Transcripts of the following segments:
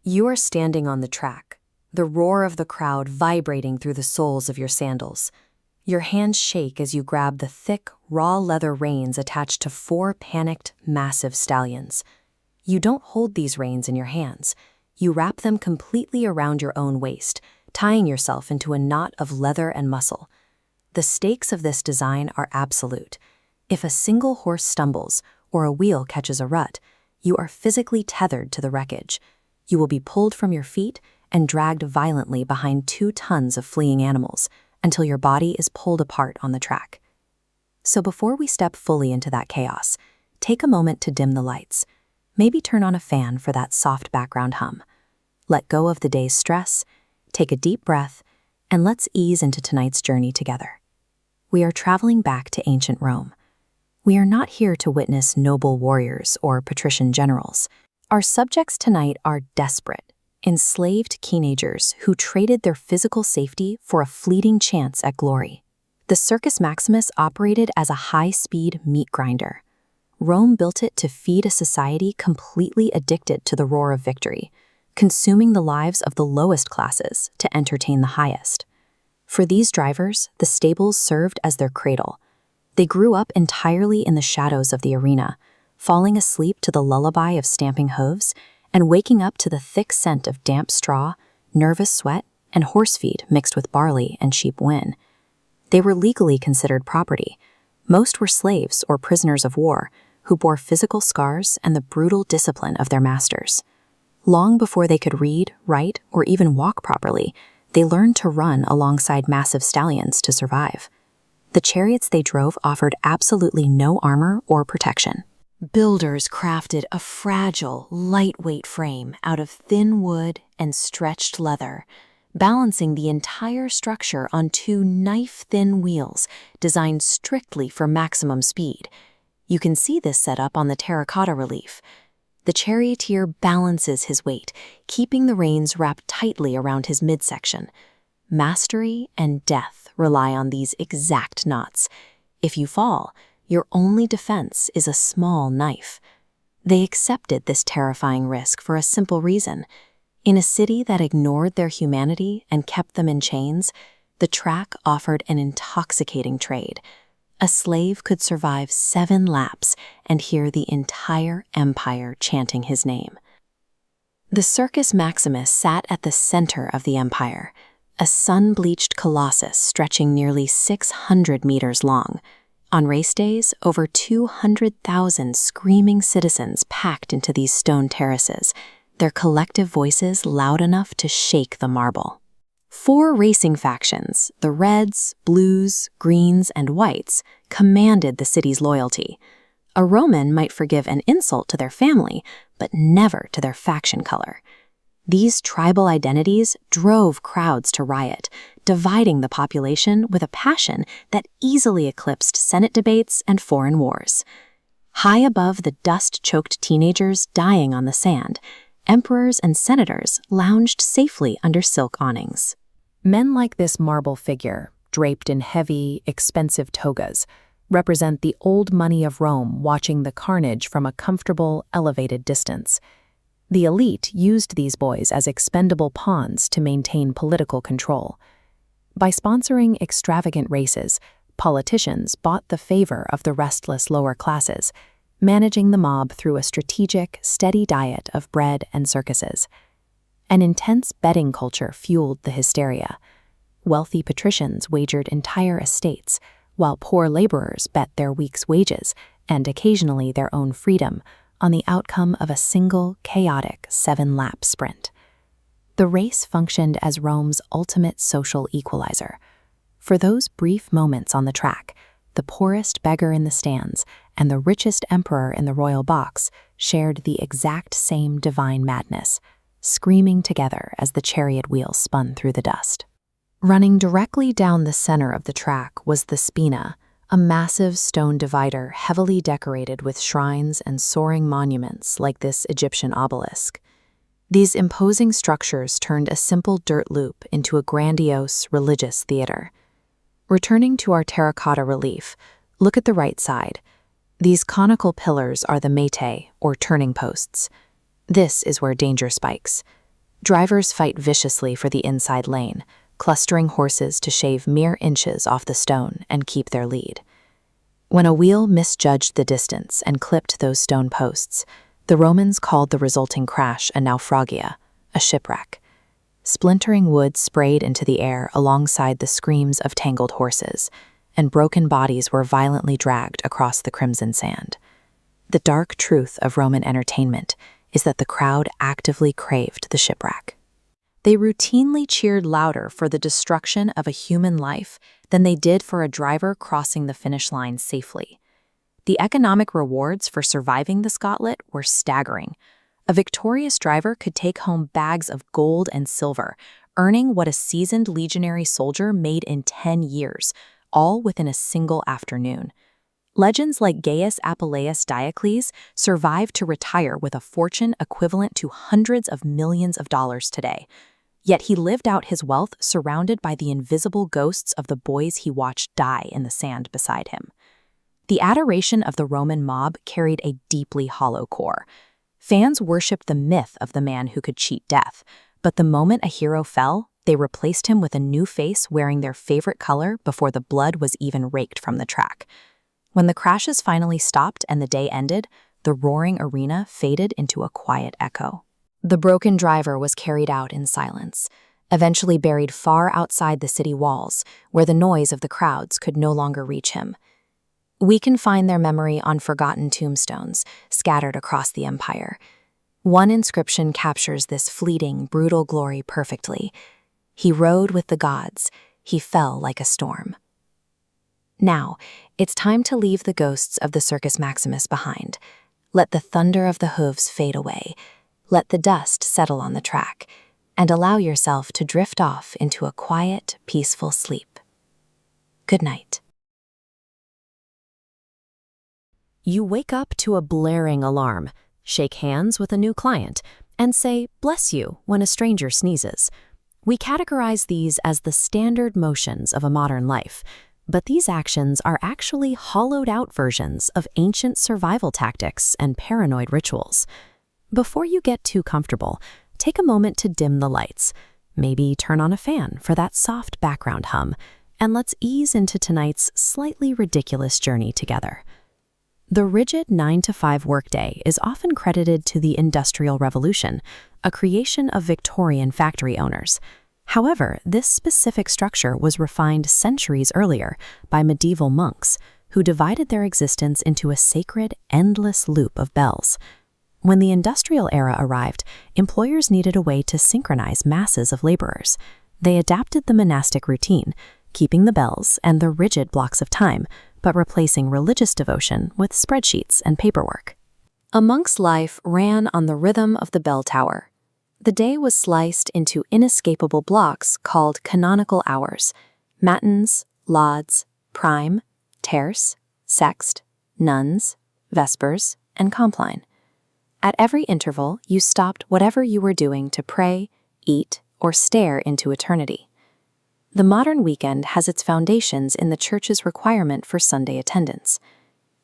You are standing on the track, the roar of the crowd vibrating through the soles of your sandals. Your hands shake as you grab the thick, raw leather reins attached to 4 panicked, massive stallions. You don't hold these reins in your hands. You wrap them completely around your own waist, tying yourself into a knot of leather and muscle. The stakes of this design are absolute. If a single horse stumbles or a wheel catches a rut, you are physically tethered to the wreckage. You will be pulled from your feet and dragged violently behind 2 tons of fleeing animals until your body is pulled apart on the track. So before we step fully into that chaos, take a moment to dim the lights. Maybe turn on a fan for that soft background hum. Let go of the day's stress, take a deep breath, and let's ease into tonight's journey together. We are traveling back to ancient Rome. We are not here to witness noble warriors or patrician generals. Our subjects tonight are desperate, enslaved teenagers who traded their physical safety for a fleeting chance at glory. The Circus Maximus operated as a high-speed meat grinder. Rome built it to feed a society completely addicted to the roar of victory, consuming the lives of the lowest classes to entertain the highest. For these drivers, the stables served as their cradle. They grew up entirely in the shadows of the arena, falling asleep to the lullaby of stamping hooves and waking up to the thick scent of damp straw, nervous sweat, and horse feed mixed with barley and cheap wine. They were legally considered property. Most were slaves or prisoners of war who bore physical scars and the brutal discipline of their masters. Long before they could read, write, or even walk properly, they learned to run alongside massive stallions to survive. The chariots they drove offered absolutely no armor or protection. Builders crafted a fragile, lightweight frame out of thin wood and stretched leather, balancing the entire structure on 2 knife-thin wheels designed strictly for maximum speed. You can see this setup on the terracotta relief. The charioteer balances his weight, keeping the reins wrapped tightly around his midsection. Mastery and death rely on these exact knots. If you fall, your only defense is a small knife. They accepted this terrifying risk for a simple reason. In a city that ignored their humanity and kept them in chains, the track offered an intoxicating trade. A slave could survive 7 laps and hear the entire empire chanting his name. The Circus Maximus sat at the center of the empire, a sun-bleached colossus stretching nearly 600 meters long. On race days, over 200,000 screaming citizens packed into these stone terraces, their collective voices loud enough to shake the marble. 4 racing factions, the Reds, Blues, Greens, and Whites, commanded the city's loyalty. A Roman might forgive an insult to their family, but never to their faction color. These tribal identities drove crowds to riot, dividing the population with a passion that easily eclipsed Senate debates and foreign wars. High above the dust-choked teenagers dying on the sand, emperors and senators lounged safely under silk awnings. Men like this marble figure, draped in heavy, expensive togas, represent the old money of Rome watching the carnage from a comfortable, elevated distance. The elite used these boys as expendable pawns to maintain political control. By sponsoring extravagant races, politicians bought the favor of the restless lower classes, managing the mob through a strategic, steady diet of bread and circuses. An intense betting culture fueled the hysteria. Wealthy patricians wagered entire estates, while poor laborers bet their week's wages, and occasionally their own freedom, on the outcome of a single, chaotic 7-lap sprint. The race functioned as Rome's ultimate social equalizer. For those brief moments on the track, the poorest beggar in the stands and the richest emperor in the royal box shared the exact same divine madness, screaming together as the chariot wheels spun through the dust. Running directly down the center of the track was the spina, a massive stone divider heavily decorated with shrines and soaring monuments like this Egyptian obelisk. These imposing structures turned a simple dirt loop into a grandiose religious theater. Returning to our terracotta relief, look at the right side. These conical pillars are the metae, or turning posts. This is where danger spikes. Drivers fight viciously for the inside lane, clustering horses to shave mere inches off the stone and keep their lead. When a wheel misjudged the distance and clipped those stone posts, the Romans called the resulting crash a naufragia, a shipwreck. Splintering wood sprayed into the air alongside the screams of tangled horses, and broken bodies were violently dragged across the crimson sand. The dark truth of Roman entertainment is that the crowd actively craved the shipwreck. They routinely cheered louder for the destruction of a human life than they did for a driver crossing the finish line safely. The economic rewards for surviving the Scotlet were staggering. A victorious driver could take home bags of gold and silver, earning what a seasoned legionary soldier made in 10 years, all within a single afternoon. Legends like Gaius Apuleius Diocles survived to retire with a fortune equivalent to hundreds of millions of dollars today. Yet he lived out his wealth surrounded by the invisible ghosts of the boys he watched die in the sand beside him. The adoration of the Roman mob carried a deeply hollow core. Fans worshipped the myth of the man who could cheat death, but the moment a hero fell, they replaced him with a new face wearing their favorite color before the blood was even raked from the track. When the crashes finally stopped and the day ended, the roaring arena faded into a quiet echo. The broken driver was carried out in silence, eventually buried far outside the city walls, where the noise of the crowds could no longer reach him. We can find their memory on forgotten tombstones scattered across the empire. One inscription captures this fleeting, brutal glory perfectly. He rode with the gods. He fell like a storm. Now, it's time to leave the ghosts of the Circus Maximus behind. Let the thunder of the hooves fade away. Let the dust settle on the track, and allow yourself to drift off into a quiet, peaceful sleep. Good night. You wake up to a blaring alarm, shake hands with a new client, and say, "Bless you," when a stranger sneezes. We categorize these as the standard motions of a modern life, but these actions are actually hollowed-out versions of ancient survival tactics and paranoid rituals. Before you get too comfortable, take a moment to dim the lights. Maybe turn on a fan for that soft background hum, and let's ease into tonight's slightly ridiculous journey together. The rigid 9-to-5 workday is often credited to the Industrial Revolution, a creation of Victorian factory owners. However, this specific structure was refined centuries earlier by medieval monks, who divided their existence into a sacred, endless loop of bells. When the industrial era arrived, employers needed a way to synchronize masses of laborers. They adapted the monastic routine, keeping the bells and the rigid blocks of time, but replacing religious devotion with spreadsheets and paperwork. A monk's life ran on the rhythm of the bell tower. The day was sliced into inescapable blocks called canonical hours: matins, lauds, prime, terce, sext, nuns, vespers, and compline. At every interval, you stopped whatever you were doing to pray, eat, or stare into eternity. The modern weekend has its foundations in the church's requirement for Sunday attendance.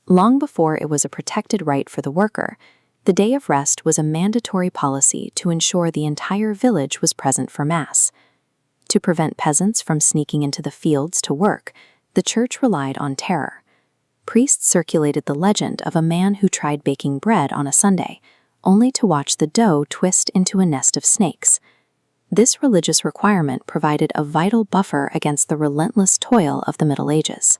Long before it was a protected right for the worker, the day of rest was a mandatory policy to ensure the entire village was present for Mass. To prevent peasants from sneaking into the fields to work, the church relied on terror. Priests circulated the legend of a man who tried baking bread on a Sunday, only to watch the dough twist into a nest of snakes. This religious requirement provided a vital buffer against the relentless toil of the Middle Ages.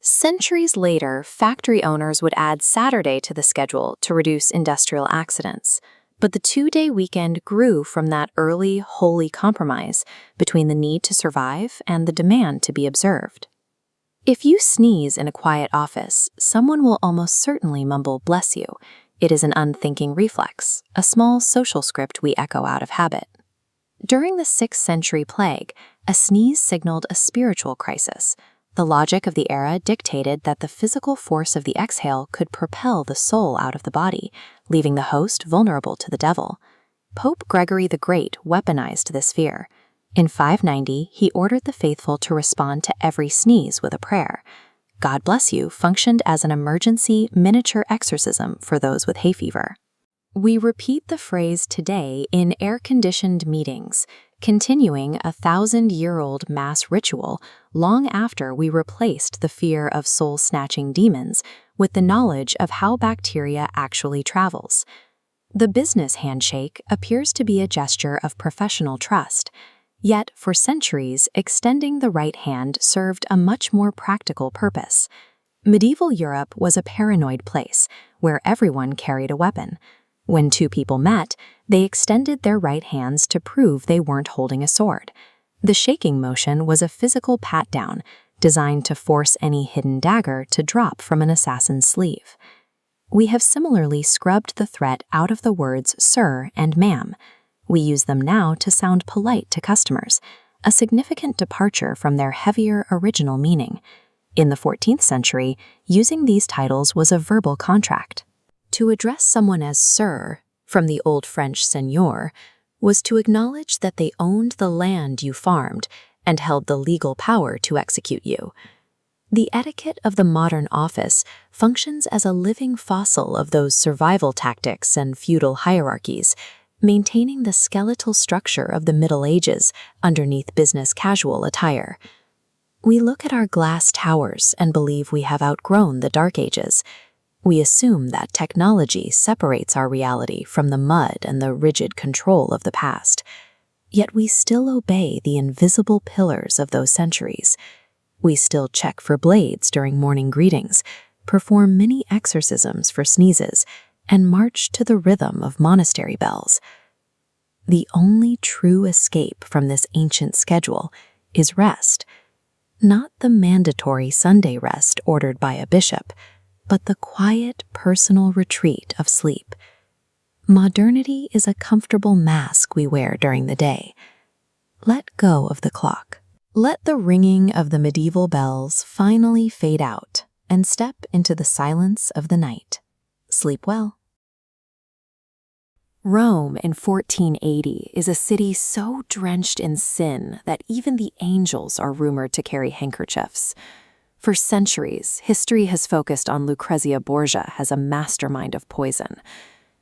Centuries later, factory owners would add Saturday to the schedule to reduce industrial accidents, but the two-day weekend grew from that early, holy compromise between the need to survive and the demand to be observed. If you sneeze in a quiet office, someone will almost certainly mumble "bless you." It is an unthinking reflex, a small social script we echo out of habit. During the 6th century plague, a sneeze signaled a spiritual crisis. The logic of the era dictated that the physical force of the exhale could propel the soul out of the body, leaving the host vulnerable to the devil. Pope Gregory the Great weaponized this fear. In 590, he ordered the faithful to respond to every sneeze with a prayer. "God bless you" functioned as an emergency miniature exorcism for those with hay fever. We repeat the phrase today in air-conditioned meetings, continuing a 1,000-year-old mass ritual long after we replaced the fear of soul-snatching demons with the knowledge of how bacteria actually travels. The business handshake appears to be a gesture of professional trust, yet for centuries, extending the right hand served a much more practical purpose. Medieval Europe was a paranoid place where everyone carried a weapon. When two people met, they extended their right hands to prove they weren't holding a sword. The shaking motion was a physical pat-down designed to force any hidden dagger to drop from an assassin's sleeve. We have similarly scrubbed the threat out of the words sir and ma'am. We use them now to sound polite to customers, a significant departure from their heavier original meaning. In the 14th century, using these titles was a verbal contract. To address someone as sir, from the Old French seigneur, was to acknowledge that they owned the land you farmed and held the legal power to execute you. The etiquette of the modern office functions as a living fossil of those survival tactics and feudal hierarchies, maintaining the skeletal structure of the Middle Ages underneath business casual attire. We look at our glass towers and believe we have outgrown the Dark Ages. We assume that technology separates our reality from the mud and the rigid control of the past. Yet we still obey the invisible pillars of those centuries. We still check for blades during morning greetings, perform mini exorcisms for sneezes, and march to the rhythm of monastery bells. The only true escape from this ancient schedule is rest. Not the mandatory Sunday rest ordered by a bishop, but the quiet, personal retreat of sleep. Modernity is a comfortable mask we wear during the day. Let go of the clock. Let the ringing of the medieval bells finally fade out and step into the silence of the night. Sleep well. Rome in 1480 is a city so drenched in sin that even the angels are rumored to carry handkerchiefs. For centuries, history has focused on Lucrezia Borgia as a mastermind of poison.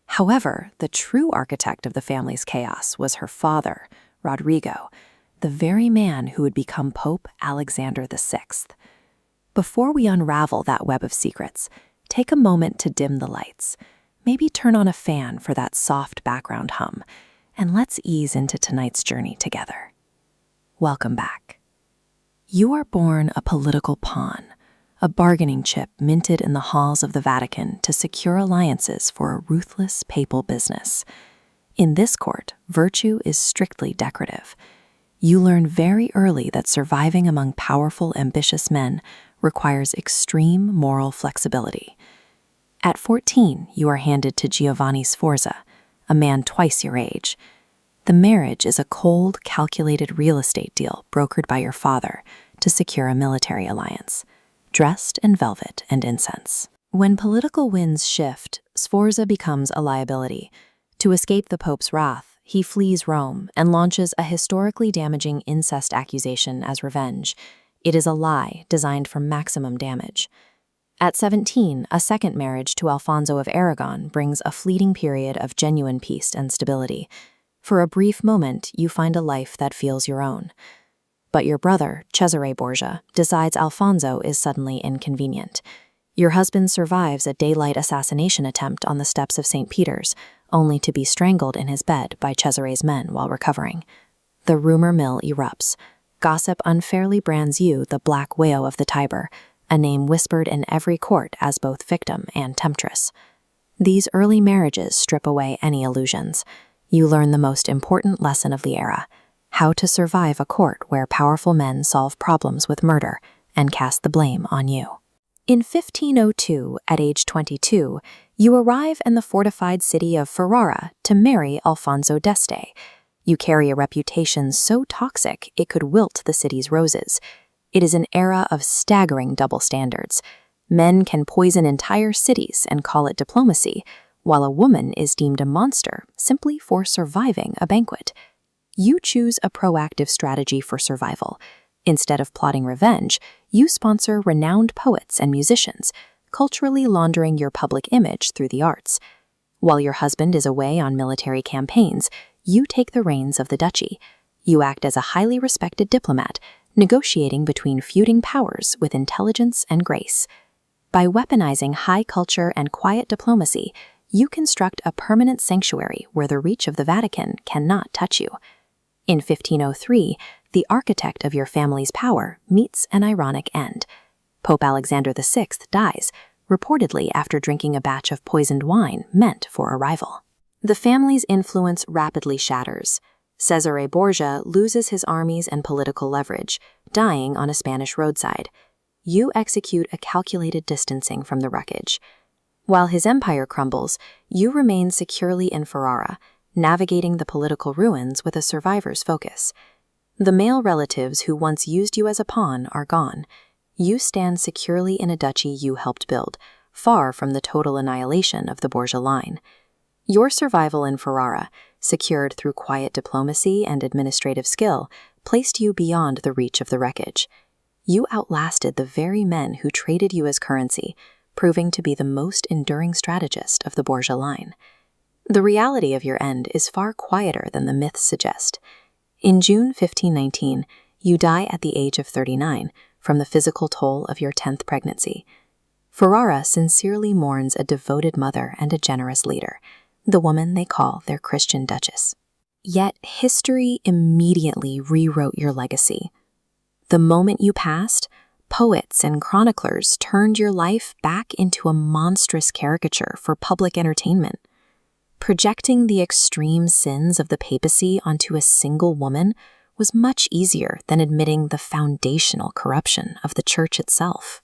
However, the true architect of the family's chaos was her father, Rodrigo, the very man who would become Pope Alexander VI. Before we unravel that web of secrets, take a moment to dim the lights. Maybe turn on a fan for that soft background hum, and let's ease into tonight's journey together. Welcome back. You are born a political pawn, a bargaining chip minted in the halls of the Vatican to secure alliances for a ruthless papal business. In this court, virtue is strictly decorative. You learn very early that surviving among powerful, ambitious men requires extreme moral flexibility. At 14, you are handed to Giovanni Sforza, a man twice your age. The marriage is a cold, calculated real estate deal brokered by your father to secure a military alliance, dressed in velvet and incense. When political winds shift, Sforza becomes a liability. To escape the Pope's wrath, he flees Rome and launches a historically damaging incest accusation as revenge. It is a lie designed for maximum damage. At 17, a second marriage to Alfonso of Aragon brings a fleeting period of genuine peace and stability. For a brief moment, you find a life that feels your own. But your brother, Cesare Borgia, decides Alfonso is suddenly inconvenient. Your husband survives a daylight assassination attempt on the steps of St. Peter's, only to be strangled in his bed by Cesare's men while recovering. The rumor mill erupts. Gossip unfairly brands you the Black Widow of the Tiber, a name whispered in every court as both victim and temptress. These early marriages strip away any illusions. You learn the most important lesson of the era: how to survive a court where powerful men solve problems with murder and cast the blame on you. In 1502, at age 22, you arrive in the fortified city of Ferrara to marry Alfonso d'Este. You carry a reputation so toxic it could wilt the city's roses. It is an era of staggering double standards. Men can poison entire cities and call it diplomacy, while a woman is deemed a monster simply for surviving a banquet. You choose a proactive strategy for survival. Instead of plotting revenge, you sponsor renowned poets and musicians, culturally laundering your public image through the arts. While your husband is away on military campaigns, you take the reins of the duchy. You act as a highly respected diplomat, negotiating between feuding powers with intelligence and grace. By weaponizing high culture and quiet diplomacy, you construct a permanent sanctuary where the reach of the Vatican cannot touch you. In 1503, the architect of your family's power meets an ironic end. Pope Alexander VI dies, reportedly after drinking a batch of poisoned wine meant for a rival. The family's influence rapidly shatters. Cesare Borgia loses his armies and political leverage, dying on a Spanish roadside. You execute a calculated distancing from the wreckage. While his empire crumbles, you remain securely in Ferrara, navigating the political ruins with a survivor's focus. The male relatives who once used you as a pawn are gone. You stand securely in a duchy you helped build, far from the total annihilation of the Borgia line. Your survival in Ferrara, secured through quiet diplomacy and administrative skill, placed you beyond the reach of the wreckage. You outlasted the very men who traded you as currency, proving to be the most enduring strategist of the Borgia line. The reality of your end is far quieter than the myths suggest. In June 1519, you die at the age of 39 from the physical toll of your 10th pregnancy. Ferrara sincerely mourns a devoted mother and a generous leader, the woman they call their Christian duchess. Yet history immediately rewrote your legacy. The moment you passed, poets and chroniclers turned your life back into a monstrous caricature for public entertainment. Projecting the extreme sins of the papacy onto a single woman was much easier than admitting the foundational corruption of the church itself.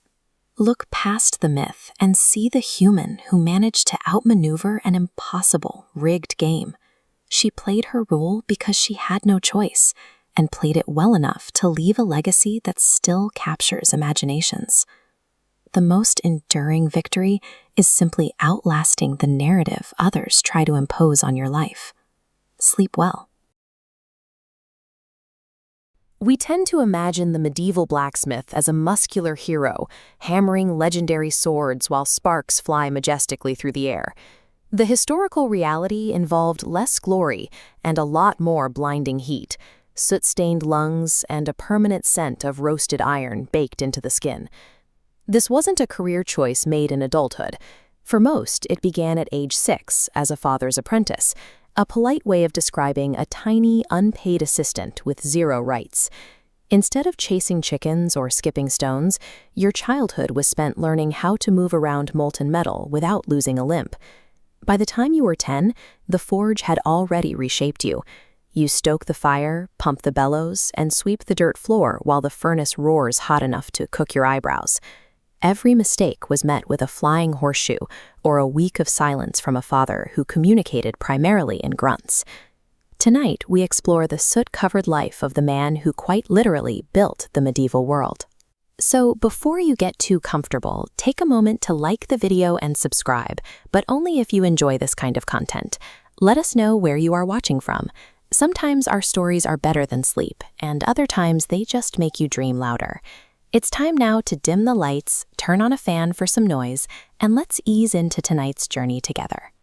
Look past the myth and see the human who managed to outmaneuver an impossible, rigged game. She played her role because she had no choice, and played it well enough to leave a legacy that still captures imaginations. The most enduring victory is simply outlasting the narrative others try to impose on your life. Sleep well. We tend to imagine the medieval blacksmith as a muscular hero, hammering legendary swords while sparks fly majestically through the air. The historical reality involved less glory and a lot more blinding heat, soot-stained lungs, and a permanent scent of roasted iron baked into the skin. This wasn't a career choice made in adulthood. For most, it began at age 6 as a father's apprentice, a polite way of describing a tiny, unpaid assistant with zero rights. Instead of chasing chickens or skipping stones, your childhood was spent learning how to move around molten metal without losing a limb. By the time you were 10, the forge had already reshaped you. You stoke the fire, pump the bellows, and sweep the dirt floor while the furnace roars hot enough to cook your eyebrows. Every mistake was met with a flying horseshoe or a week of silence from a father who communicated primarily in grunts. Tonight, we explore the soot-covered life of the man who quite literally built the medieval world. So before you get too comfortable, take a moment to like the video and subscribe, but only if you enjoy this kind of content. Let us know where you are watching from. Sometimes our stories are better than sleep, and other times they just make you dream louder. It's time now to dim the lights, turn on a fan for some noise, and let's ease into tonight's journey together.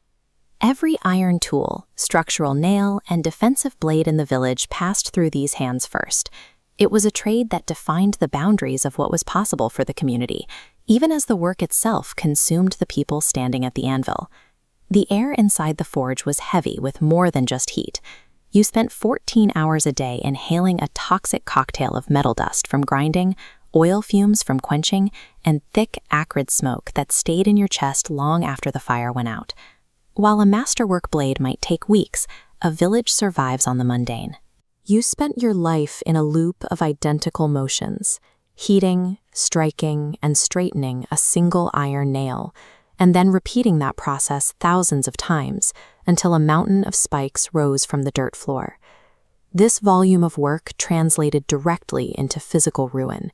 Every iron tool, structural nail, and defensive blade in the village passed through these hands first. It was a trade that defined the boundaries of what was possible for the community, even as the work itself consumed the people standing at the anvil. The air inside the forge was heavy with more than just heat. You spent 14 hours a day inhaling a toxic cocktail of metal dust from grinding, oil fumes from quenching, and thick, acrid smoke that stayed in your chest long after the fire went out. While a masterwork blade might take weeks, a village survives on the mundane. You spent your life in a loop of identical motions, heating, striking, and straightening a single iron nail, and then repeating that process thousands of times until a mountain of spikes rose from the dirt floor. This volume of work translated directly into physical ruin.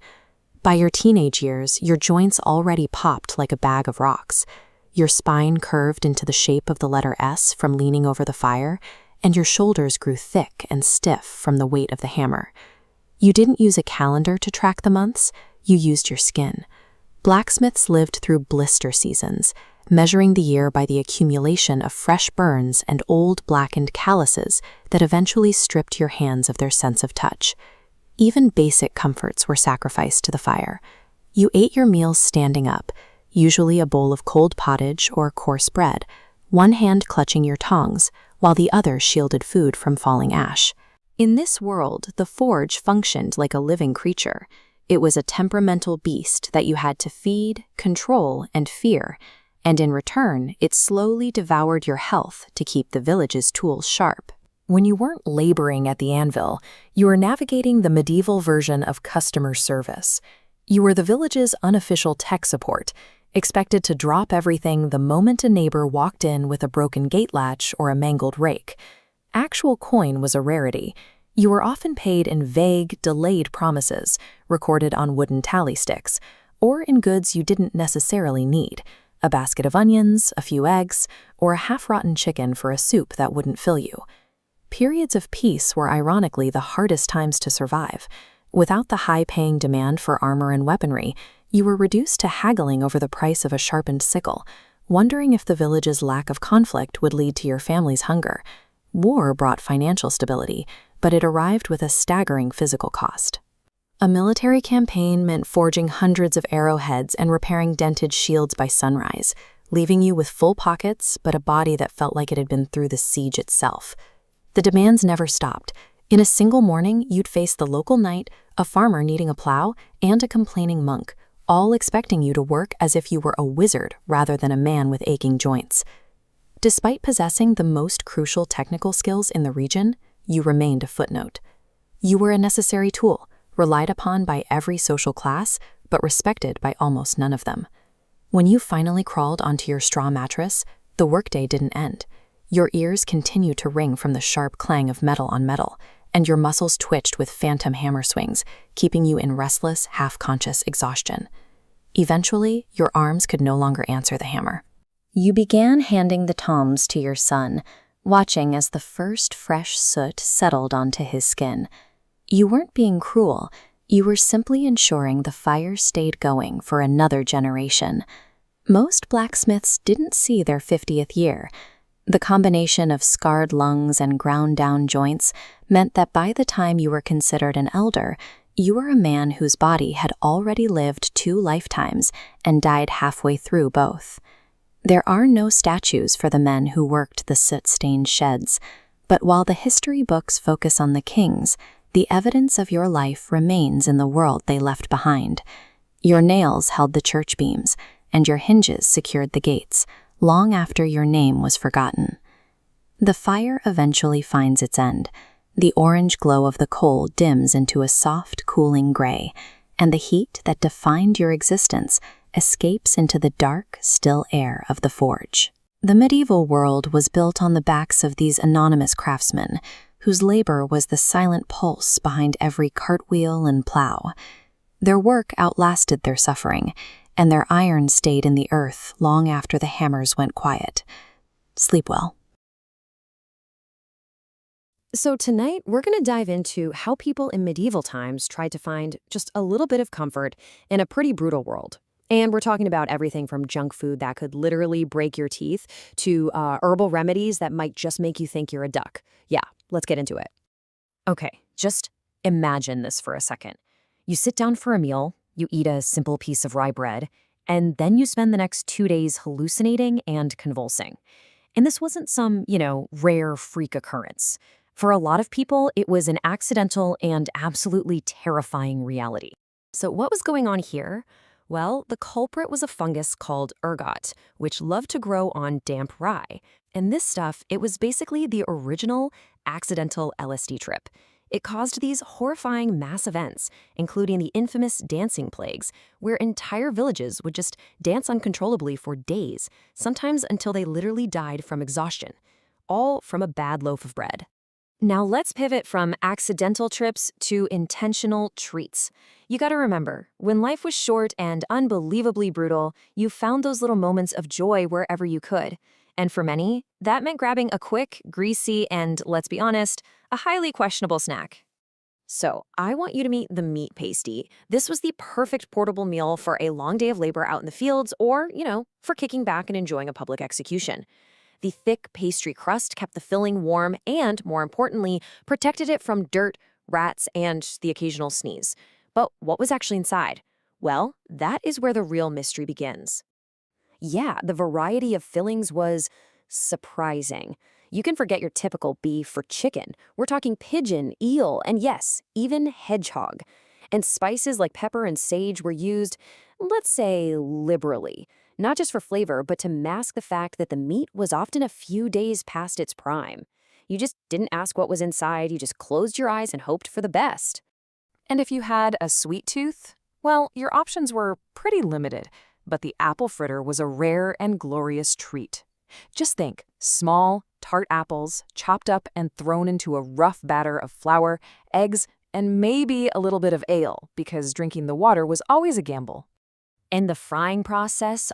By your teenage years, your joints already popped like a bag of rocks. Your spine curved into the shape of the letter S from leaning over the fire, and your shoulders grew thick and stiff from the weight of the hammer. You didn't use a calendar to track the months, you used your skin. Blacksmiths lived through blister seasons, measuring the year by the accumulation of fresh burns and old blackened calluses that eventually stripped your hands of their sense of touch. Even basic comforts were sacrificed to the fire. You ate your meals standing up, usually a bowl of cold pottage or coarse bread, one hand clutching your tongs, while the other shielded food from falling ash. In this world, the forge functioned like a living creature. It was a temperamental beast that you had to feed, control, and fear, and in return, it slowly devoured your health to keep the village's tools sharp. When you weren't laboring at the anvil, you were navigating the medieval version of customer service. You were the village's unofficial tech support, expected to drop everything the moment a neighbor walked in with a broken gate latch or a mangled rake. Actual coin was a rarity. You were often paid in vague, delayed promises, recorded on wooden tally sticks, or in goods you didn't necessarily need, a basket of onions, a few eggs, or a half-rotten chicken for a soup that wouldn't fill you. Periods of peace were ironically the hardest times to survive. Without the high-paying demand for armor and weaponry, you were reduced to haggling over the price of a sharpened sickle, wondering if the village's lack of conflict would lead to your family's hunger. War brought financial stability, but it arrived with a staggering physical cost. A military campaign meant forging hundreds of arrowheads and repairing dented shields by sunrise, leaving you with full pockets but a body that felt like it had been through the siege itself. The demands never stopped. In a single morning, you'd face the local knight, a farmer needing a plow, and a complaining monk, all expecting you to work as if you were a wizard rather than a man with aching joints. Despite possessing the most crucial technical skills in the region, you remained a footnote. You were a necessary tool, relied upon by every social class, but respected by almost none of them. When you finally crawled onto your straw mattress, the workday didn't end. Your ears continued to ring from the sharp clang of metal on metal, and your muscles twitched with phantom hammer swings, keeping you in restless, half-conscious exhaustion. Eventually, your arms could no longer answer the hammer. You began handing the tomes to your son, watching as the first fresh soot settled onto his skin. You weren't being cruel, you were simply ensuring the fire stayed going for another generation. Most blacksmiths didn't see their 50th year. The combination of scarred lungs and ground-down joints meant that by the time you were considered an elder, you were a man whose body had already lived 2 lifetimes and died halfway through both. There are no statues for the men who worked the soot-stained sheds, but while the history books focus on the kings, the evidence of your life remains in the world they left behind. Your nails held the church beams, and your hinges secured the gates, long after your name was forgotten. The fire eventually finds its end. The orange glow of the coal dims into a soft, cooling gray, and the heat that defined your existence escapes into the dark, still air of the forge. The medieval world was built on the backs of these anonymous craftsmen, whose labor was the silent pulse behind every cartwheel and plow. Their work outlasted their suffering, and their iron stayed in the earth long after the hammers went quiet. Sleep well. So tonight, we're going to dive into how people in medieval times tried to find just a little bit of comfort in a pretty brutal world. And we're talking about everything from junk food that could literally break your teeth to herbal remedies that might just make you think you're a duck. Yeah, let's get into it. Okay, just imagine this for a second. You sit down for a meal, you eat a simple piece of rye bread, and then you spend the next 2 days hallucinating and convulsing. And this wasn't some, rare freak occurrence. For a lot of people, it was an accidental and absolutely terrifying reality. So what was going on here? Well, the culprit was a fungus called ergot, which loved to grow on damp rye. And this stuff, it was basically the original accidental LSD trip. It caused these horrifying mass events, including the infamous dancing plagues, where entire villages would just dance uncontrollably for days, sometimes until they literally died from exhaustion, all from a bad loaf of bread. Now let's pivot from accidental trips to intentional treats. You gotta remember, when life was short and unbelievably brutal, you found those little moments of joy wherever you could. And for many, that meant grabbing a quick, greasy, and, let's be honest, a highly questionable snack. So, I want you to meet the meat pasty. This was the perfect portable meal for a long day of labor out in the fields or, for kicking back and enjoying a public execution. The thick pastry crust kept the filling warm and, more importantly, protected it from dirt, rats, and the occasional sneeze. But what was actually inside? Well, that is where the real mystery begins. Yeah, the variety of fillings was surprising. You can forget your typical beef or chicken. We're talking pigeon, eel, and yes, even hedgehog. And spices like pepper and sage were used, let's say, liberally. Not just for flavor, but to mask the fact that the meat was often a few days past its prime. You just didn't ask what was inside, you just closed your eyes and hoped for the best. And if you had a sweet tooth, well, your options were pretty limited, but the apple fritter was a rare and glorious treat. Just think, small, tart apples chopped up and thrown into a rough batter of flour, eggs, and maybe a little bit of ale, because drinking the water was always a gamble. And the frying process,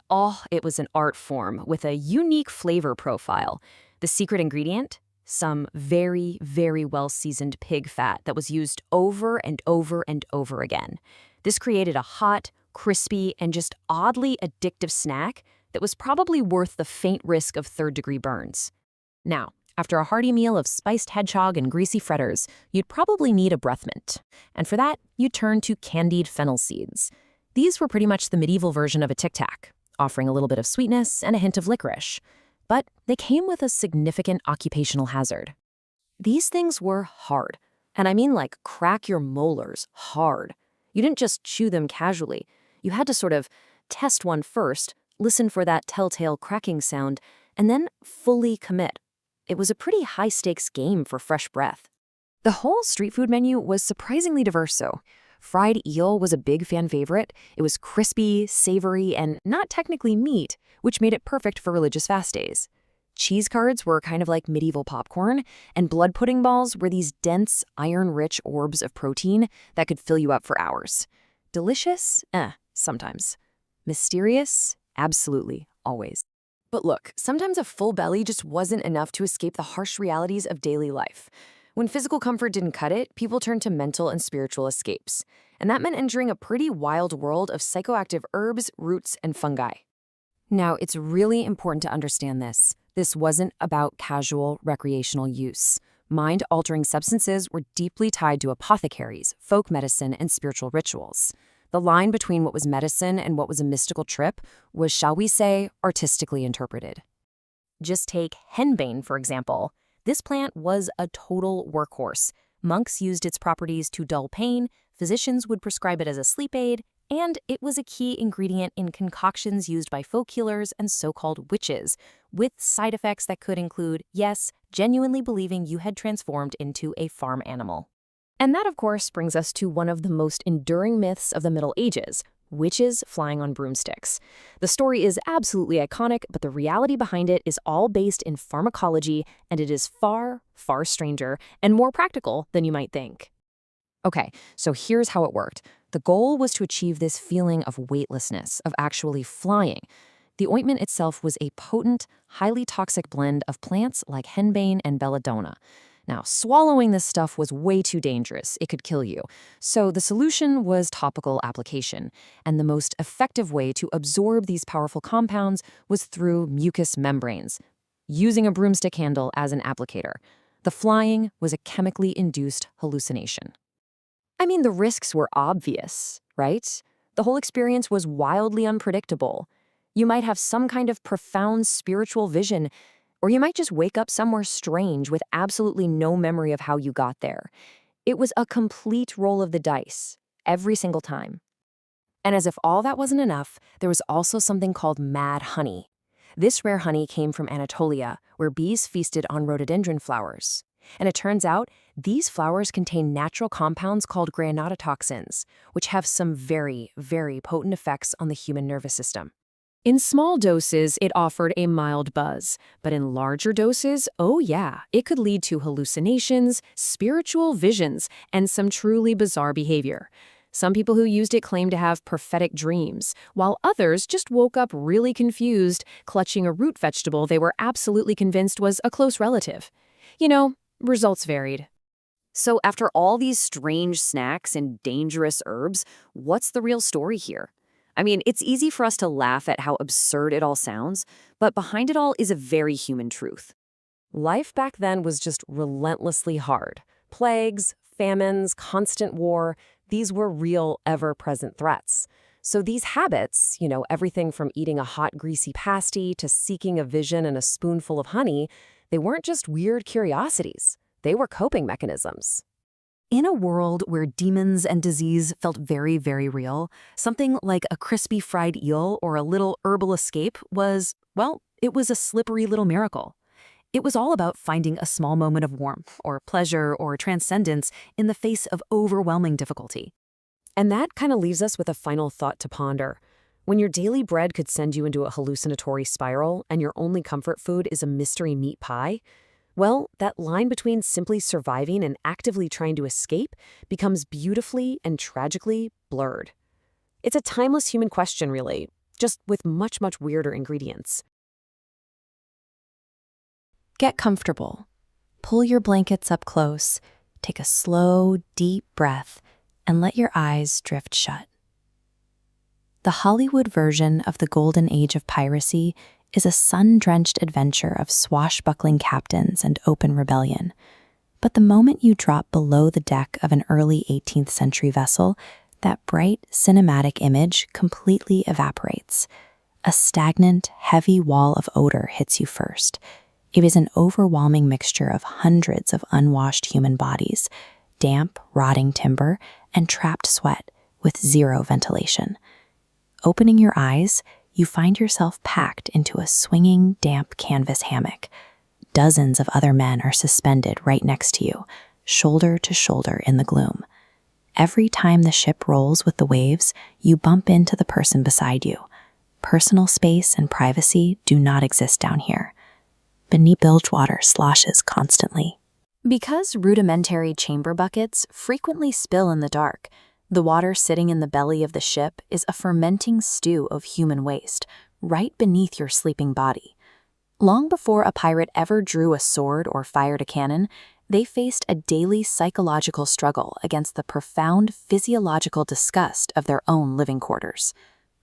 it was an art form with a unique flavor profile. The secret ingredient? Some very, very well-seasoned pig fat that was used over and over and over again. This created a hot, crispy, and just oddly addictive snack that was probably worth the faint risk of third-degree burns. Now, after a hearty meal of spiced hedgehog and greasy fritters, you'd probably need a breath mint. And for that, you'd turn to candied fennel seeds. These were pretty much the medieval version of a Tic Tac, offering a little bit of sweetness and a hint of licorice. But they came with a significant occupational hazard. These things were hard. And I mean like crack your molars hard. You didn't just chew them casually. You had to sort of test one first, listen for that telltale cracking sound, and then fully commit. It was a pretty high-stakes game for fresh breath. The whole street food menu was surprisingly diverse, though. Fried eel was a big fan favorite. It was crispy, savory, and not technically meat, which made it perfect for religious fast days. Cheese curds were kind of like medieval popcorn, and blood pudding balls were these dense, iron-rich orbs of protein that could fill you up for hours. Delicious? Sometimes. Mysterious? Absolutely, always. But look, sometimes a full belly just wasn't enough to escape the harsh realities of daily life. When physical comfort didn't cut it, people turned to mental and spiritual escapes. And that meant entering a pretty wild world of psychoactive herbs, roots, and fungi. Now, it's really important to understand this. This wasn't about casual recreational use. Mind-altering substances were deeply tied to apothecaries, folk medicine, and spiritual rituals. The line between what was medicine and what was a mystical trip was, shall we say, artistically interpreted. Just take henbane, for example. This plant was a total workhorse. Monks used its properties to dull pain, physicians would prescribe it as a sleep aid, and it was a key ingredient in concoctions used by folk healers and so-called witches, with side effects that could include, yes, genuinely believing you had transformed into a farm animal. And that, of course, brings us to one of the most enduring myths of the Middle Ages, witches flying on broomsticks. The story is absolutely iconic, but the reality behind it is all based in pharmacology, and it is far, far stranger and more practical than you might think. Okay, so here's how it worked. The goal was to achieve this feeling of weightlessness, of actually flying. The ointment itself was a potent, highly toxic blend of plants like henbane and belladonna. Now, swallowing this stuff was way too dangerous. It could kill you. So the solution was topical application. And the most effective way to absorb these powerful compounds was through mucous membranes, using a broomstick handle as an applicator. The flying was a chemically induced hallucination. I mean, the risks were obvious, right? The whole experience was wildly unpredictable. You might have some kind of profound spiritual vision, or you might just wake up somewhere strange with absolutely no memory of how you got there. It was a complete roll of the dice, every single time. And as if all that wasn't enough, there was also something called mad honey. This rare honey came from Anatolia, where bees feasted on rhododendron flowers. And it turns out, these flowers contain natural compounds called granatotoxins, which have some very, very potent effects on the human nervous system. In small doses, it offered a mild buzz, but in larger doses, oh yeah, it could lead to hallucinations, spiritual visions, and some truly bizarre behavior. Some people who used it claimed to have prophetic dreams, while others just woke up really confused, clutching a root vegetable they were absolutely convinced was a close relative. You know, results varied. So after all these strange snacks and dangerous herbs, what's the real story here? I mean, it's easy for us to laugh at how absurd it all sounds, but behind it all is a very human truth. Life back then was just relentlessly hard. Plagues, famines, constant war, these were real, ever-present threats. So these habits, everything from eating a hot, greasy pasty to seeking a vision and a spoonful of honey, they weren't just weird curiosities. They were coping mechanisms. In a world where demons and disease felt very, very real, something like a crispy fried eel or a little herbal escape was, well, it was a slippery little miracle. It was all about finding a small moment of warmth or pleasure or transcendence in the face of overwhelming difficulty. And that kind of leaves us with a final thought to ponder. When your daily bread could send you into a hallucinatory spiral and your only comfort food is a mystery meat pie, well, that line between simply surviving and actively trying to escape becomes beautifully and tragically blurred. It's a timeless human question, really, just with much, much weirder ingredients. Get comfortable. Pull your blankets up close, take a slow, deep breath, and let your eyes drift shut. The Hollywood version of the golden age of piracy is a sun-drenched adventure of swashbuckling captains and open rebellion. But the moment you drop below the deck of an early 18th century vessel, that bright cinematic image completely evaporates. A stagnant, heavy wall of odor hits you first. It is an overwhelming mixture of hundreds of unwashed human bodies, damp, rotting timber, and trapped sweat with zero ventilation. Opening your eyes, you find yourself packed into a swinging, damp canvas hammock. Dozens of other men are suspended right next to you, shoulder to shoulder in the gloom. Every time the ship rolls with the waves, you bump into the person beside you. Personal space and privacy do not exist down here. Beneath bilge water sloshes constantly. Because rudimentary chamber buckets frequently spill in the dark, the water sitting in the belly of the ship is a fermenting stew of human waste, right beneath your sleeping body. Long before a pirate ever drew a sword or fired a cannon, they faced a daily psychological struggle against the profound physiological disgust of their own living quarters.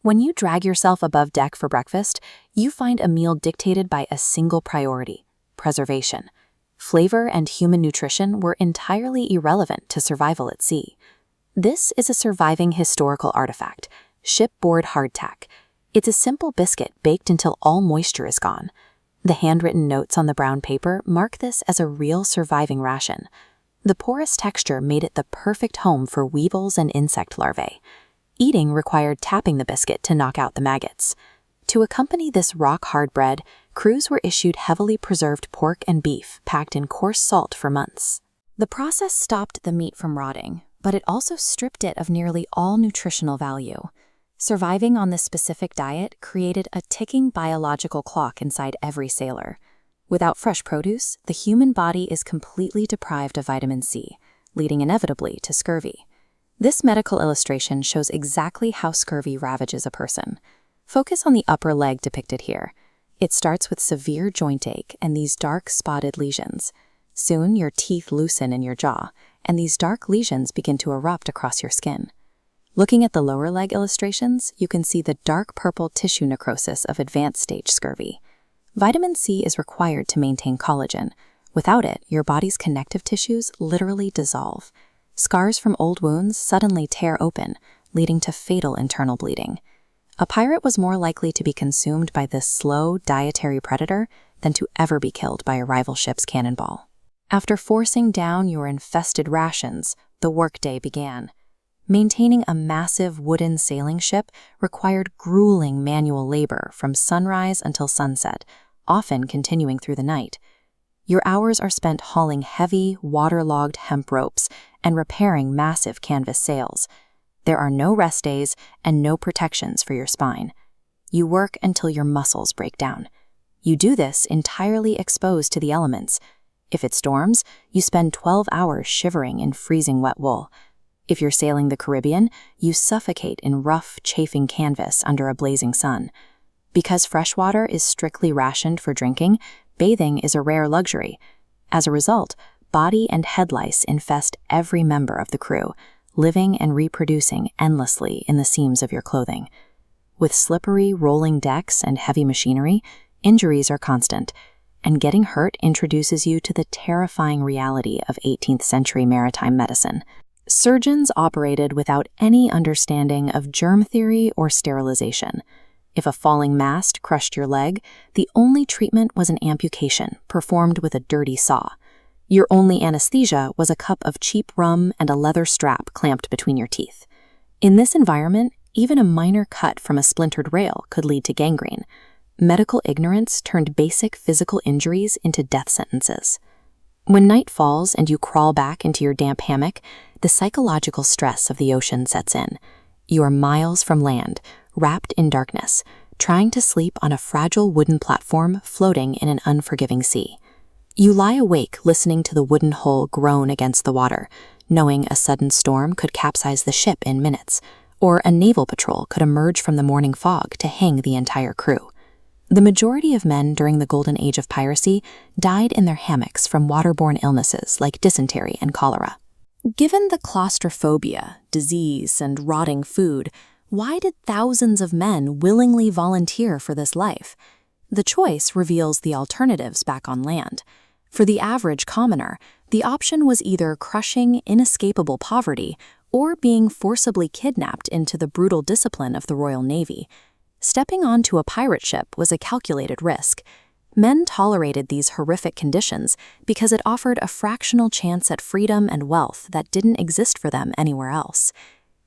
When you drag yourself above deck for breakfast, you find a meal dictated by a single priority: preservation. Flavor and human nutrition were entirely irrelevant to survival at sea. This is a surviving historical artifact, shipboard hardtack. It's a simple biscuit baked until all moisture is gone. The handwritten notes on the brown paper mark this as a real surviving ration. The porous texture made it the perfect home for weevils and insect larvae. Eating required tapping the biscuit to knock out the maggots. To accompany this rock-hard bread, crews were issued heavily preserved pork and beef packed in coarse salt for months. The process stopped the meat from rotting, but it also stripped it of nearly all nutritional value. Surviving on this specific diet created a ticking biological clock inside every sailor. Without fresh produce, the human body is completely deprived of vitamin C, leading inevitably to scurvy. This medical illustration shows exactly how scurvy ravages a person. Focus on the upper leg depicted here. It starts with severe joint ache and these dark spotted lesions. Soon, your teeth loosen in your jaw, and these dark lesions begin to erupt across your skin. Looking at the lower leg illustrations, you can see the dark purple tissue necrosis of advanced stage scurvy. Vitamin C is required to maintain collagen. Without it, your body's connective tissues literally dissolve. Scars from old wounds suddenly tear open, leading to fatal internal bleeding. A pirate was more likely to be consumed by this slow, dietary predator than to ever be killed by a rival ship's cannonball. After forcing down your infested rations, the workday began. Maintaining a massive wooden sailing ship required grueling manual labor from sunrise until sunset, often continuing through the night. Your hours are spent hauling heavy, waterlogged hemp ropes and repairing massive canvas sails. There are no rest days and no protections for your spine. You work until your muscles break down. You do this entirely exposed to the elements. If it storms, you spend 12 hours shivering in freezing wet wool. If you're sailing the Caribbean, you suffocate in rough, chafing canvas under a blazing sun. Because fresh water is strictly rationed for drinking, bathing is a rare luxury. As a result, body and head lice infest every member of the crew, living and reproducing endlessly in the seams of your clothing. With slippery, rolling decks and heavy machinery, injuries are constant, and getting hurt introduces you to the terrifying reality of 18th century maritime medicine. Surgeons operated without any understanding of germ theory or sterilization. If a falling mast crushed your leg, the only treatment was an amputation performed with a dirty saw. Your only anesthesia was a cup of cheap rum and a leather strap clamped between your teeth. In this environment, even a minor cut from a splintered rail could lead to gangrene. Medical ignorance turned basic physical injuries into death sentences. When night falls and you crawl back into your damp hammock, the psychological stress of the ocean sets in. You are miles from land, wrapped in darkness, trying to sleep on a fragile wooden platform floating in an unforgiving sea. You lie awake listening to the wooden hull groan against the water, knowing a sudden storm could capsize the ship in minutes, or a naval patrol could emerge from the morning fog to hang the entire crew. The majority of men during the golden age of piracy died in their hammocks from waterborne illnesses like dysentery and cholera. Given the claustrophobia, disease, and rotting food, why did thousands of men willingly volunteer for this life? The choice reveals the alternatives back on land. For the average commoner, the option was either crushing, inescapable poverty or being forcibly kidnapped into the brutal discipline of the Royal Navy. Stepping onto a pirate ship was a calculated risk. Men tolerated these horrific conditions because it offered a fractional chance at freedom and wealth that didn't exist for them anywhere else.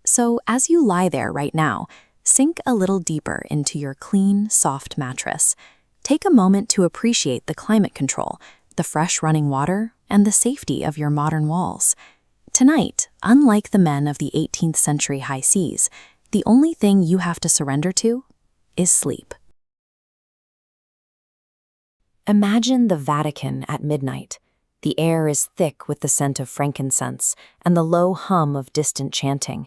So as you lie there right now, sink a little deeper into your clean, soft mattress. Take a moment to appreciate the climate control, the fresh running water, and the safety of your modern walls. Tonight, unlike the men of the 18th century high seas, the only thing you have to surrender to is sleep. Imagine the Vatican at midnight. The air is thick with the scent of frankincense and the low hum of distant chanting.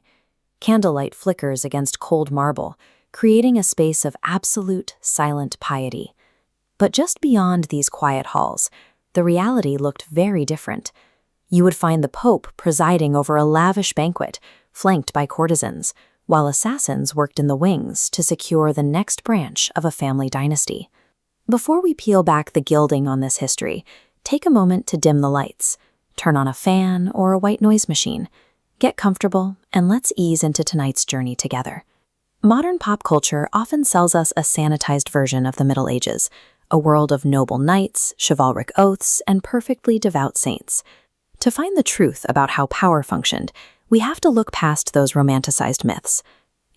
Candlelight flickers against cold marble, creating a space of absolute, silent piety. But just beyond these quiet halls, the reality looked very different. You would find the Pope presiding over a lavish banquet, flanked by courtesans, while assassins worked in the wings to secure the next branch of a family dynasty. Before we peel back the gilding on this history, take a moment to dim the lights, turn on a fan or a white noise machine, get comfortable, and let's ease into tonight's journey together. Modern pop culture often sells us a sanitized version of the Middle Ages, a world of noble knights, chivalric oaths, and perfectly devout saints. To find the truth about how power functioned, we have to look past those romanticized myths.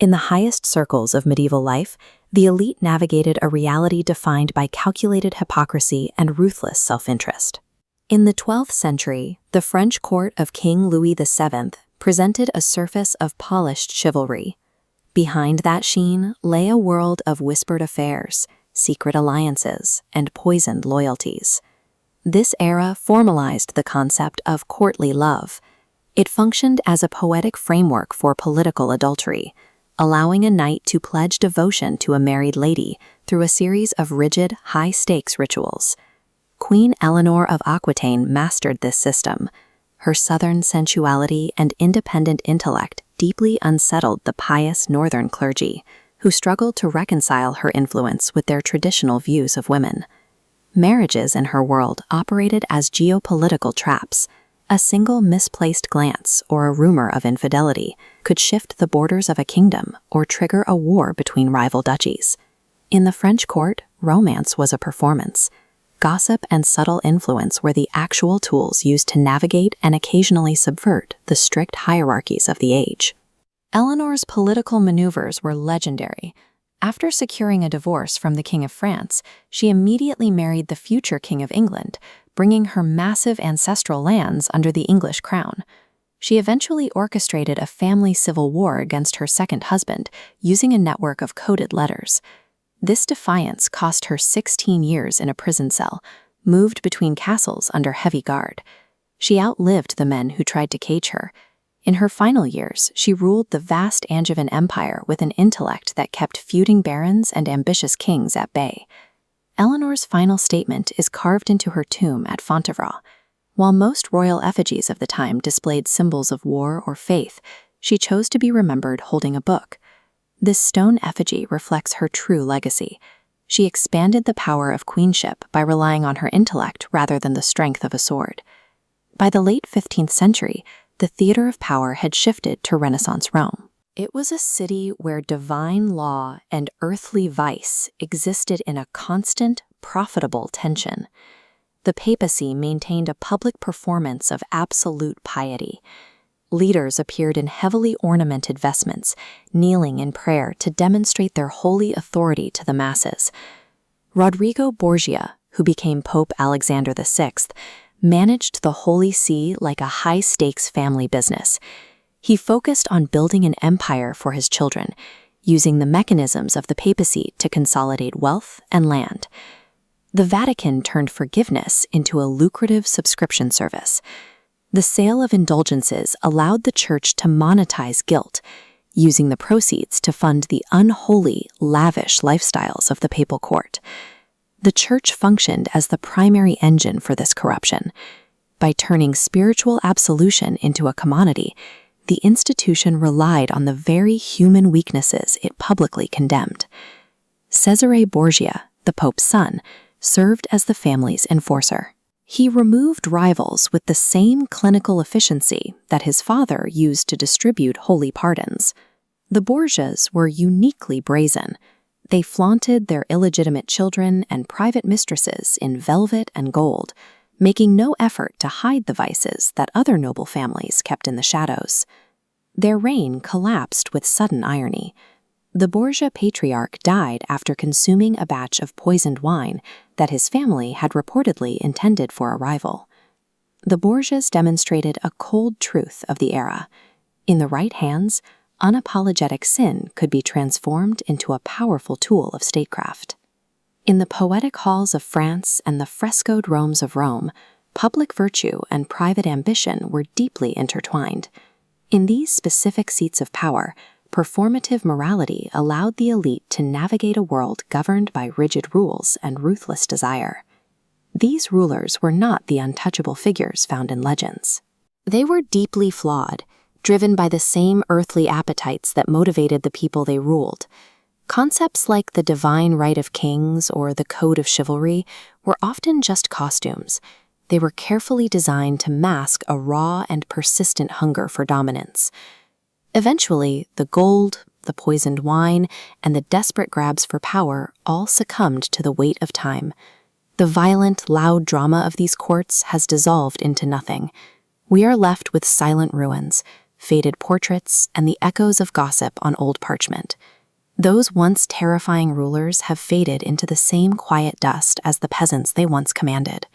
In the highest circles of medieval life, the elite navigated a reality defined by calculated hypocrisy and ruthless self-interest. In the 12th century, the French court of King Louis VII presented a surface of polished chivalry. Behind that sheen lay a world of whispered affairs, secret alliances, and poisoned loyalties. This era formalized the concept of courtly love. It functioned as a poetic framework for political adultery, allowing a knight to pledge devotion to a married lady through a series of rigid, high-stakes rituals. Queen Eleanor of Aquitaine mastered this system. Her southern sensuality and independent intellect deeply unsettled the pious northern clergy, who struggled to reconcile her influence with their traditional views of women. Marriages in her world operated as geopolitical traps. A single misplaced glance or a rumor of infidelity could shift the borders of a kingdom or trigger a war between rival duchies. In the French court, romance was a performance. Gossip and subtle influence were the actual tools used to navigate and occasionally subvert the strict hierarchies of the age. Eleanor's political maneuvers were legendary. After securing a divorce from the King of France, she immediately married the future King of England, bringing her massive ancestral lands under the English crown. She eventually orchestrated a family civil war against her second husband, using a network of coded letters. This defiance cost her 16 years in a prison cell, moved between castles under heavy guard. She outlived the men who tried to cage her. In her final years, she ruled the vast Angevin Empire with an intellect that kept feuding barons and ambitious kings at bay. Eleanor's final statement is carved into her tomb at Fontevraud. While most royal effigies of the time displayed symbols of war or faith, she chose to be remembered holding a book. This stone effigy reflects her true legacy. She expanded the power of queenship by relying on her intellect rather than the strength of a sword. By the late 15th century, the theater of power had shifted to Renaissance Rome. It was a city where divine law and earthly vice existed in a constant, profitable tension. The papacy maintained a public performance of absolute piety. Leaders appeared in heavily ornamented vestments, kneeling in prayer to demonstrate their holy authority to the masses. Rodrigo Borgia, who became Pope Alexander VI, managed the Holy See like a high-stakes family business. He focused on building an empire for his children, using the mechanisms of the papacy to consolidate wealth and land. The Vatican turned forgiveness into a lucrative subscription service. The sale of indulgences allowed the church to monetize guilt, using the proceeds to fund the unholy, lavish lifestyles of the papal court. The church functioned as the primary engine for this corruption. By turning spiritual absolution into a commodity, the institution relied on the very human weaknesses it publicly condemned. Cesare Borgia, the Pope's son, served as the family's enforcer. He removed rivals with the same clinical efficiency that his father used to distribute holy pardons. The Borgias were uniquely brazen. They flaunted their illegitimate children and private mistresses in velvet and gold, making no effort to hide the vices that other noble families kept in the shadows. Their reign collapsed with sudden irony. The Borgia patriarch died after consuming a batch of poisoned wine that his family had reportedly intended for a rival. The Borgias demonstrated a cold truth of the era. In the right hands, unapologetic sin could be transformed into a powerful tool of statecraft. In the poetic halls of France and the frescoed Romes of Rome, public virtue and private ambition were deeply intertwined. In these specific seats of power, performative morality allowed the elite to navigate a world governed by rigid rules and ruthless desire. These rulers were not the untouchable figures found in legends. They were deeply flawed, driven by the same earthly appetites that motivated the people they ruled. Concepts like the divine right of kings or the code of chivalry were often just costumes. They were carefully designed to mask a raw and persistent hunger for dominance. Eventually, the gold, the poisoned wine, and the desperate grabs for power all succumbed to the weight of time. The violent, loud drama of these courts has dissolved into nothing. We are left with silent ruins, faded portraits, and the echoes of gossip on old parchment. Those once terrifying rulers have faded into the same quiet dust as the peasants they once commanded.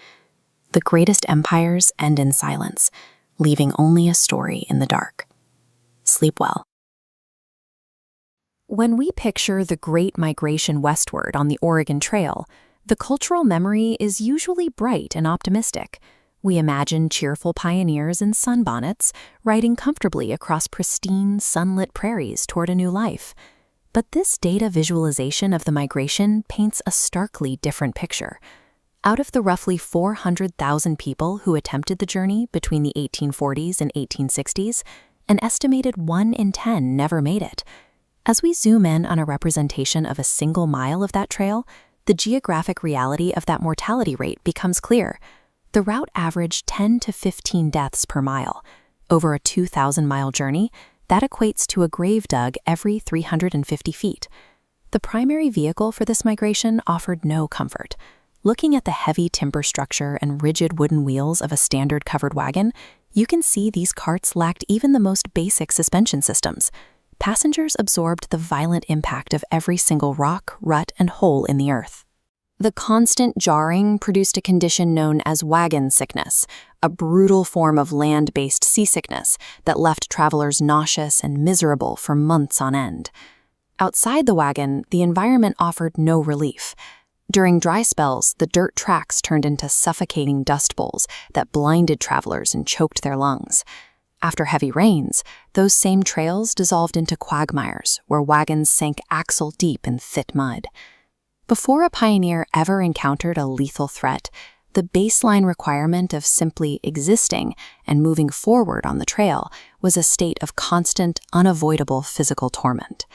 The greatest empires end in silence, leaving only a story in the dark. Sleep well. When we picture the Great Migration westward on the Oregon Trail, the cultural memory is usually bright and optimistic. We imagine cheerful pioneers in sunbonnets riding comfortably across pristine, sunlit prairies toward a new life. But this data visualization of the migration paints a starkly different picture. Out of the roughly 400,000 people who attempted the journey between the 1840s and 1860s, an estimated 1 in 10 never made it. As we zoom in on a representation of a single mile of that trail, the geographic reality of that mortality rate becomes clear. The route averaged 10 to 15 deaths per mile. Over a 2,000-mile journey, that equates to a grave dug every 350 feet. The primary vehicle for this migration offered no comfort. Looking at the heavy timber structure and rigid wooden wheels of a standard covered wagon, you can see these carts lacked even the most basic suspension systems. Passengers absorbed the violent impact of every single rock, rut, and hole in the earth. The constant jarring produced a condition known as wagon sickness, a brutal form of land-based seasickness that left travelers nauseous and miserable for months on end. Outside the wagon, the environment offered no relief. During dry spells, the dirt tracks turned into suffocating dust bowls that blinded travelers and choked their lungs. After heavy rains, those same trails dissolved into quagmires where wagons sank axle-deep in thick mud. Before a pioneer ever encountered a lethal threat, The baseline requirement of simply existing and moving forward on the trail was a state of constant, unavoidable physical torment.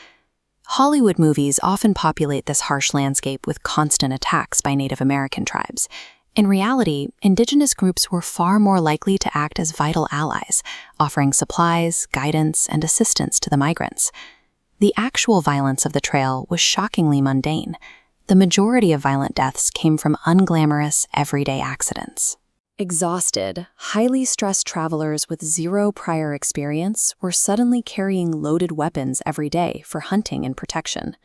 Hollywood movies often populate this harsh landscape with constant attacks by Native American tribes. In reality, indigenous groups were far more likely to act as vital allies, offering supplies, guidance, and assistance to the migrants. The actual violence of the trail was shockingly mundane. The majority of violent deaths came from unglamorous, everyday accidents. Exhausted, highly stressed travelers with zero prior experience were suddenly carrying loaded weapons every day for hunting and protection.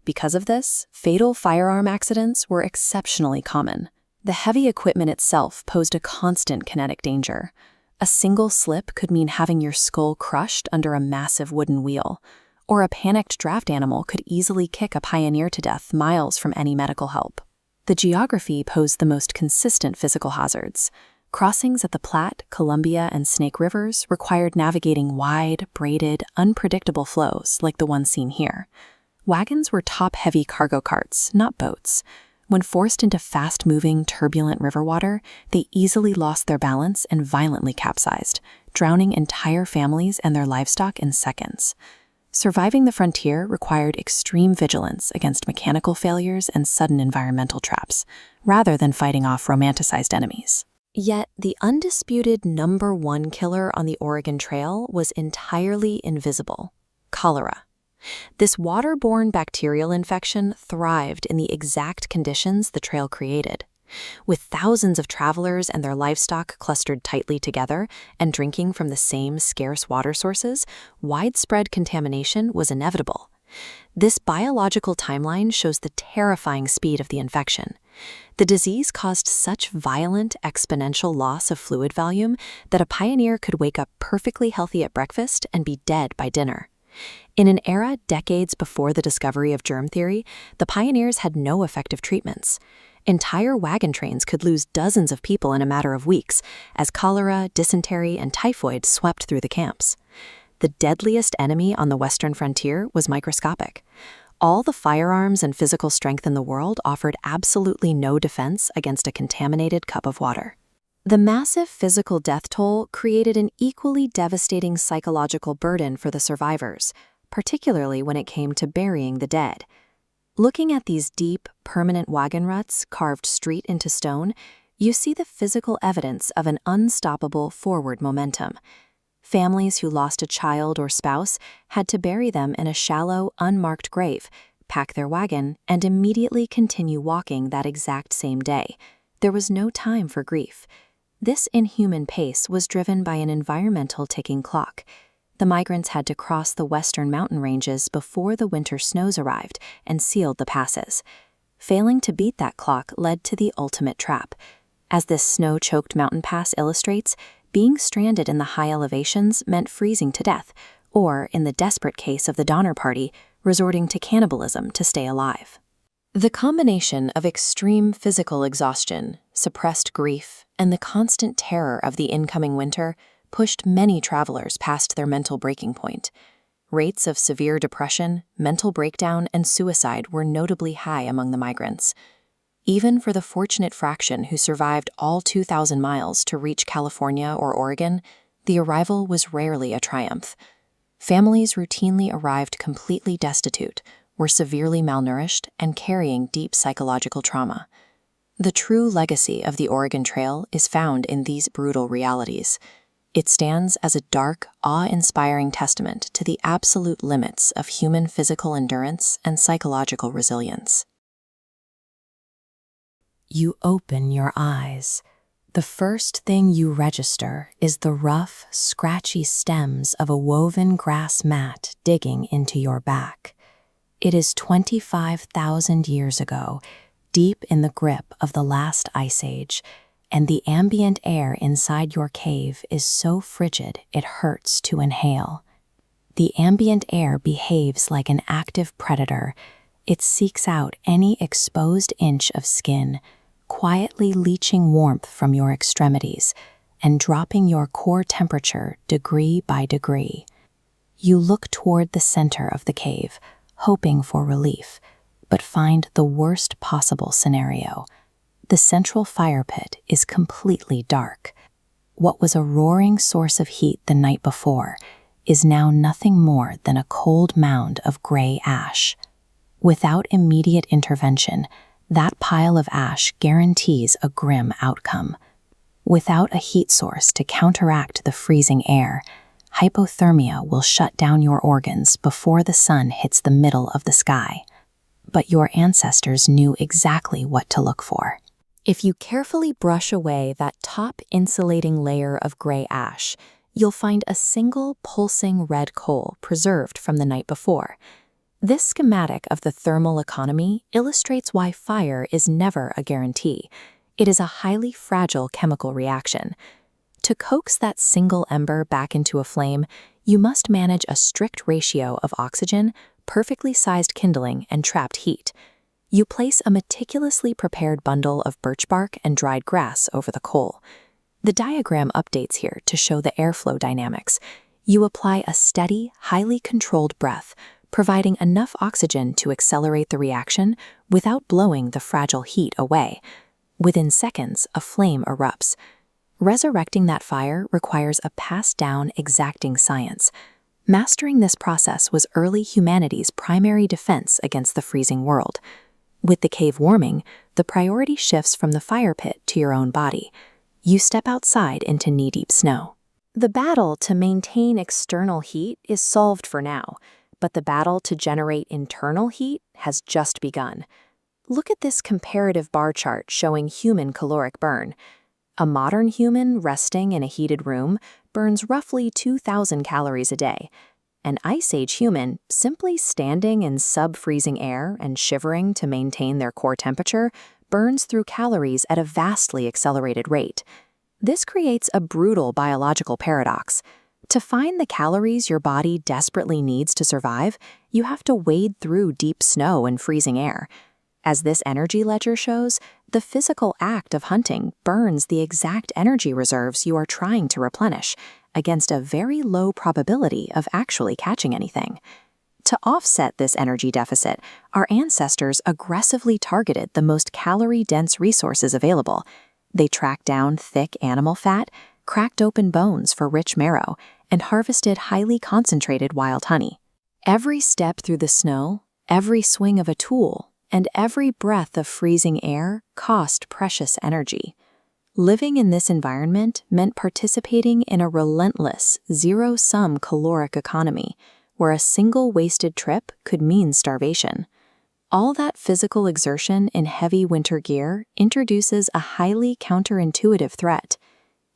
Because of this, fatal firearm accidents were exceptionally common. The heavy equipment itself posed a constant kinetic danger. A single slip could mean having your skull crushed under a massive wooden wheel, or a panicked draft animal could easily kick a pioneer to death miles from any medical help. The geography posed the most consistent physical hazards. Crossings at the Platte, Columbia, and Snake Rivers required navigating wide, braided, unpredictable flows like the one seen here. Wagons were top-heavy cargo carts, not boats. When forced into fast-moving, turbulent river water, they easily lost their balance and violently capsized, drowning entire families and their livestock in seconds. Surviving the frontier required extreme vigilance against mechanical failures and sudden environmental traps, rather than fighting off romanticized enemies. Yet, the undisputed #1 killer on the Oregon Trail was entirely invisible: cholera. This waterborne bacterial infection thrived in the exact conditions the trail created. With thousands of travelers and their livestock clustered tightly together and drinking from the same scarce water sources, widespread contamination was inevitable. This biological timeline shows the terrifying speed of the infection. The disease caused such violent, exponential loss of fluid volume that a pioneer could wake up perfectly healthy at breakfast and be dead by dinner. In an era decades before the discovery of germ theory, the pioneers had no effective treatments. Entire wagon trains could lose dozens of people in a matter of weeks, as cholera, dysentery, and typhoid swept through the camps. The deadliest enemy on the western frontier was microscopic. All the firearms and physical strength in the world offered absolutely no defense against a contaminated cup of water. The massive physical death toll created an equally devastating psychological burden for the survivors, particularly when it came to burying the dead. Looking at these deep, permanent wagon ruts carved straight into stone, you see the physical evidence of an unstoppable forward momentum. Families who lost a child or spouse had to bury them in a shallow, unmarked grave, pack their wagon, and immediately continue walking that exact same day. There was no time for grief. This inhuman pace was driven by an environmental ticking clock. The migrants had to cross the western mountain ranges before the winter snows arrived and sealed the passes. Failing to beat that clock led to the ultimate trap. As this snow-choked mountain pass illustrates, being stranded in the high elevations meant freezing to death, or, in the desperate case of the Donner Party, resorting to cannibalism to stay alive. The combination of extreme physical exhaustion, suppressed grief, and the constant terror of the incoming winter pushed many travelers past their mental breaking point. Rates of severe depression, mental breakdown, and suicide were notably high among the migrants. Even for the fortunate fraction who survived all 2,000 miles to reach California or Oregon, the arrival was rarely a triumph. Families routinely arrived completely destitute, were severely malnourished, and carrying deep psychological trauma. The true legacy of the Oregon Trail is found in these brutal realities. It stands as a dark, awe-inspiring testament to the absolute limits of human physical endurance and psychological resilience. You open your eyes. The first thing you register is the rough, scratchy stems of a woven grass mat digging into your back. It is 25,000 years ago, deep in the grip of the last ice age, and the ambient air inside your cave is so frigid it hurts to inhale. The ambient air behaves like an active predator. It seeks out any exposed inch of skin, quietly leaching warmth from your extremities and dropping your core temperature degree by degree. You look toward the center of the cave, hoping for relief, but find the worst possible scenario. The central fire pit is completely dark. What was a roaring source of heat the night before is now nothing more than a cold mound of gray ash. Without immediate intervention, that pile of ash guarantees a grim outcome. Without a heat source to counteract the freezing air, hypothermia will shut down your organs before the sun hits the middle of the sky. But your ancestors knew exactly what to look for. If you carefully brush away that top insulating layer of gray ash, you'll find a single pulsing red coal preserved from the night before. This schematic of the thermal economy illustrates why fire is never a guarantee. It is a highly fragile chemical reaction. To coax that single ember back into a flame, you must manage a strict ratio of oxygen, perfectly sized kindling, and trapped heat. You place a meticulously prepared bundle of birch bark and dried grass over the coal. The diagram updates here to show the airflow dynamics. You apply a steady, highly controlled breath, providing enough oxygen to accelerate the reaction without blowing the fragile heat away. Within seconds, a flame erupts. Resurrecting that fire requires a passed-down, exacting science. Mastering this process was early humanity's primary defense against the freezing world. With the cave warming, the priority shifts from the fire pit to your own body. You step outside into knee-deep snow. The battle to maintain external heat is solved for now, but the battle to generate internal heat has just begun. Look at this comparative bar chart showing human caloric burn. A modern human resting in a heated room burns roughly 2,000 calories a day. An Ice Age human, simply standing in sub-freezing air and shivering to maintain their core temperature, burns through calories at a vastly accelerated rate. This creates a brutal biological paradox. To find the calories your body desperately needs to survive, you have to wade through deep snow and freezing air. As this energy ledger shows, the physical act of hunting burns the exact energy reserves you are trying to replenish, against a very low probability of actually catching anything. To offset this energy deficit, our ancestors aggressively targeted the most calorie-dense resources available. They tracked down thick animal fat, cracked open bones for rich marrow, and harvested highly concentrated wild honey. Every step through the snow, every swing of a tool, and every breath of freezing air cost precious energy. Living in this environment meant participating in a relentless, zero-sum caloric economy, where a single wasted trip could mean starvation. All that physical exertion in heavy winter gear introduces a highly counterintuitive threat.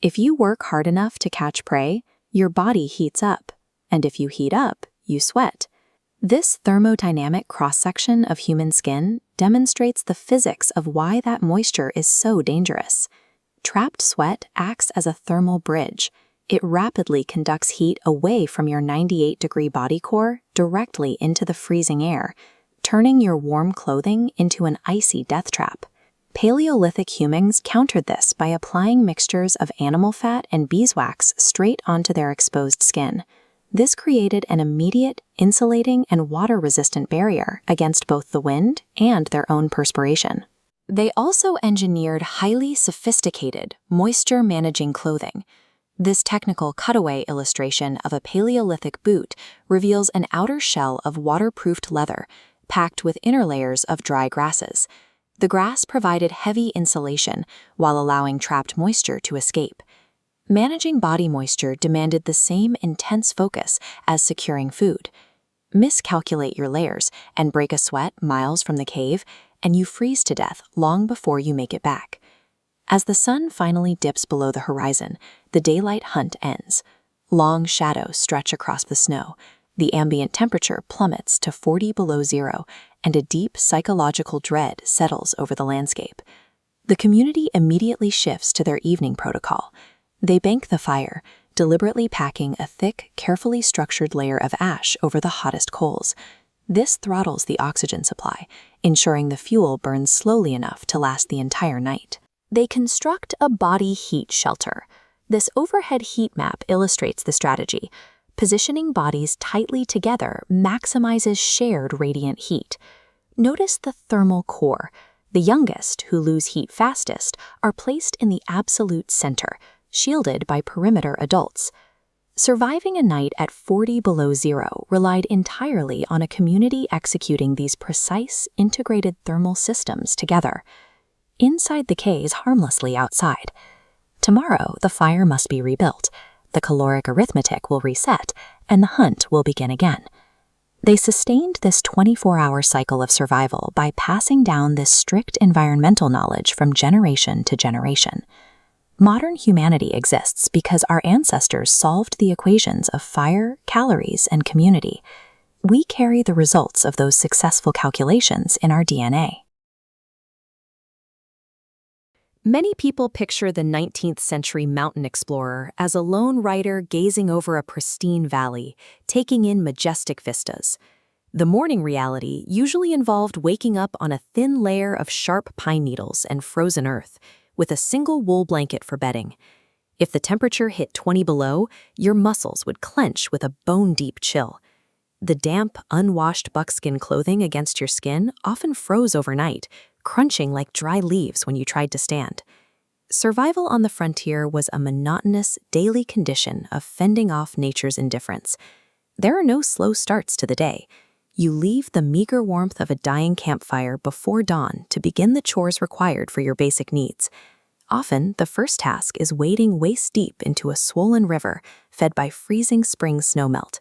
If you work hard enough to catch prey, your body heats up, and if you heat up, you sweat. This thermodynamic cross-section of human skin demonstrates the physics of why that moisture is so dangerous. Trapped sweat acts as a thermal bridge. It rapidly conducts heat away from your 98-degree body core directly into the freezing air, turning your warm clothing into an icy death trap. Paleolithic humans countered this by applying mixtures of animal fat and beeswax straight onto their exposed skin. This created an immediate, insulating, and water-resistant barrier against both the wind and their own perspiration. They also engineered highly sophisticated, moisture-managing clothing. This technical cutaway illustration of a Paleolithic boot reveals an outer shell of waterproofed leather, packed with inner layers of dry grasses. The grass provided heavy insulation while allowing trapped moisture to escape. Managing body moisture demanded the same intense focus as securing food. Miscalculate your layers and break a sweat miles from the cave, and you freeze to death long before you make it back. As the sun finally dips below the horizon, the daylight hunt ends. Long shadows stretch across the snow. The ambient temperature plummets to 40 below zero, and a deep psychological dread settles over the landscape. The community immediately shifts to their evening protocol. They bank the fire, deliberately packing a thick, carefully structured layer of ash over the hottest coals. This throttles the oxygen supply, ensuring the fuel burns slowly enough to last the entire night. They construct a body heat shelter. This overhead heat map illustrates the strategy. Positioning bodies tightly together maximizes shared radiant heat. Notice the thermal core. The youngest, who lose heat fastest, are placed in the absolute center, shielded by perimeter adults. Surviving a night at 40 below zero relied entirely on a community executing these precise, integrated thermal systems together. Inside the Ks harmlessly outside. Tomorrow, the fire must be rebuilt, the caloric arithmetic will reset, and the hunt will begin again. They sustained this 24-hour cycle of survival by passing down this strict environmental knowledge from generation to generation. Modern humanity exists because our ancestors solved the equations of fire, calories, and community. We carry the results of those successful calculations in our DNA. Many people picture the 19th century mountain explorer as a lone rider gazing over a pristine valley, taking in majestic vistas. The morning reality usually involved waking up on a thin layer of sharp pine needles and frozen earth, with a single wool blanket for bedding. If the temperature hit 20 below, your muscles would clench with a bone-deep chill. The damp, unwashed buckskin clothing against your skin often froze overnight, crunching like dry leaves when you tried to stand. Survival on the frontier was a monotonous, daily condition of fending off nature's indifference. There are no slow starts to the day. You leave the meager warmth of a dying campfire before dawn to begin the chores required for your basic needs. Often, the first task is wading waist-deep into a swollen river fed by freezing spring snowmelt.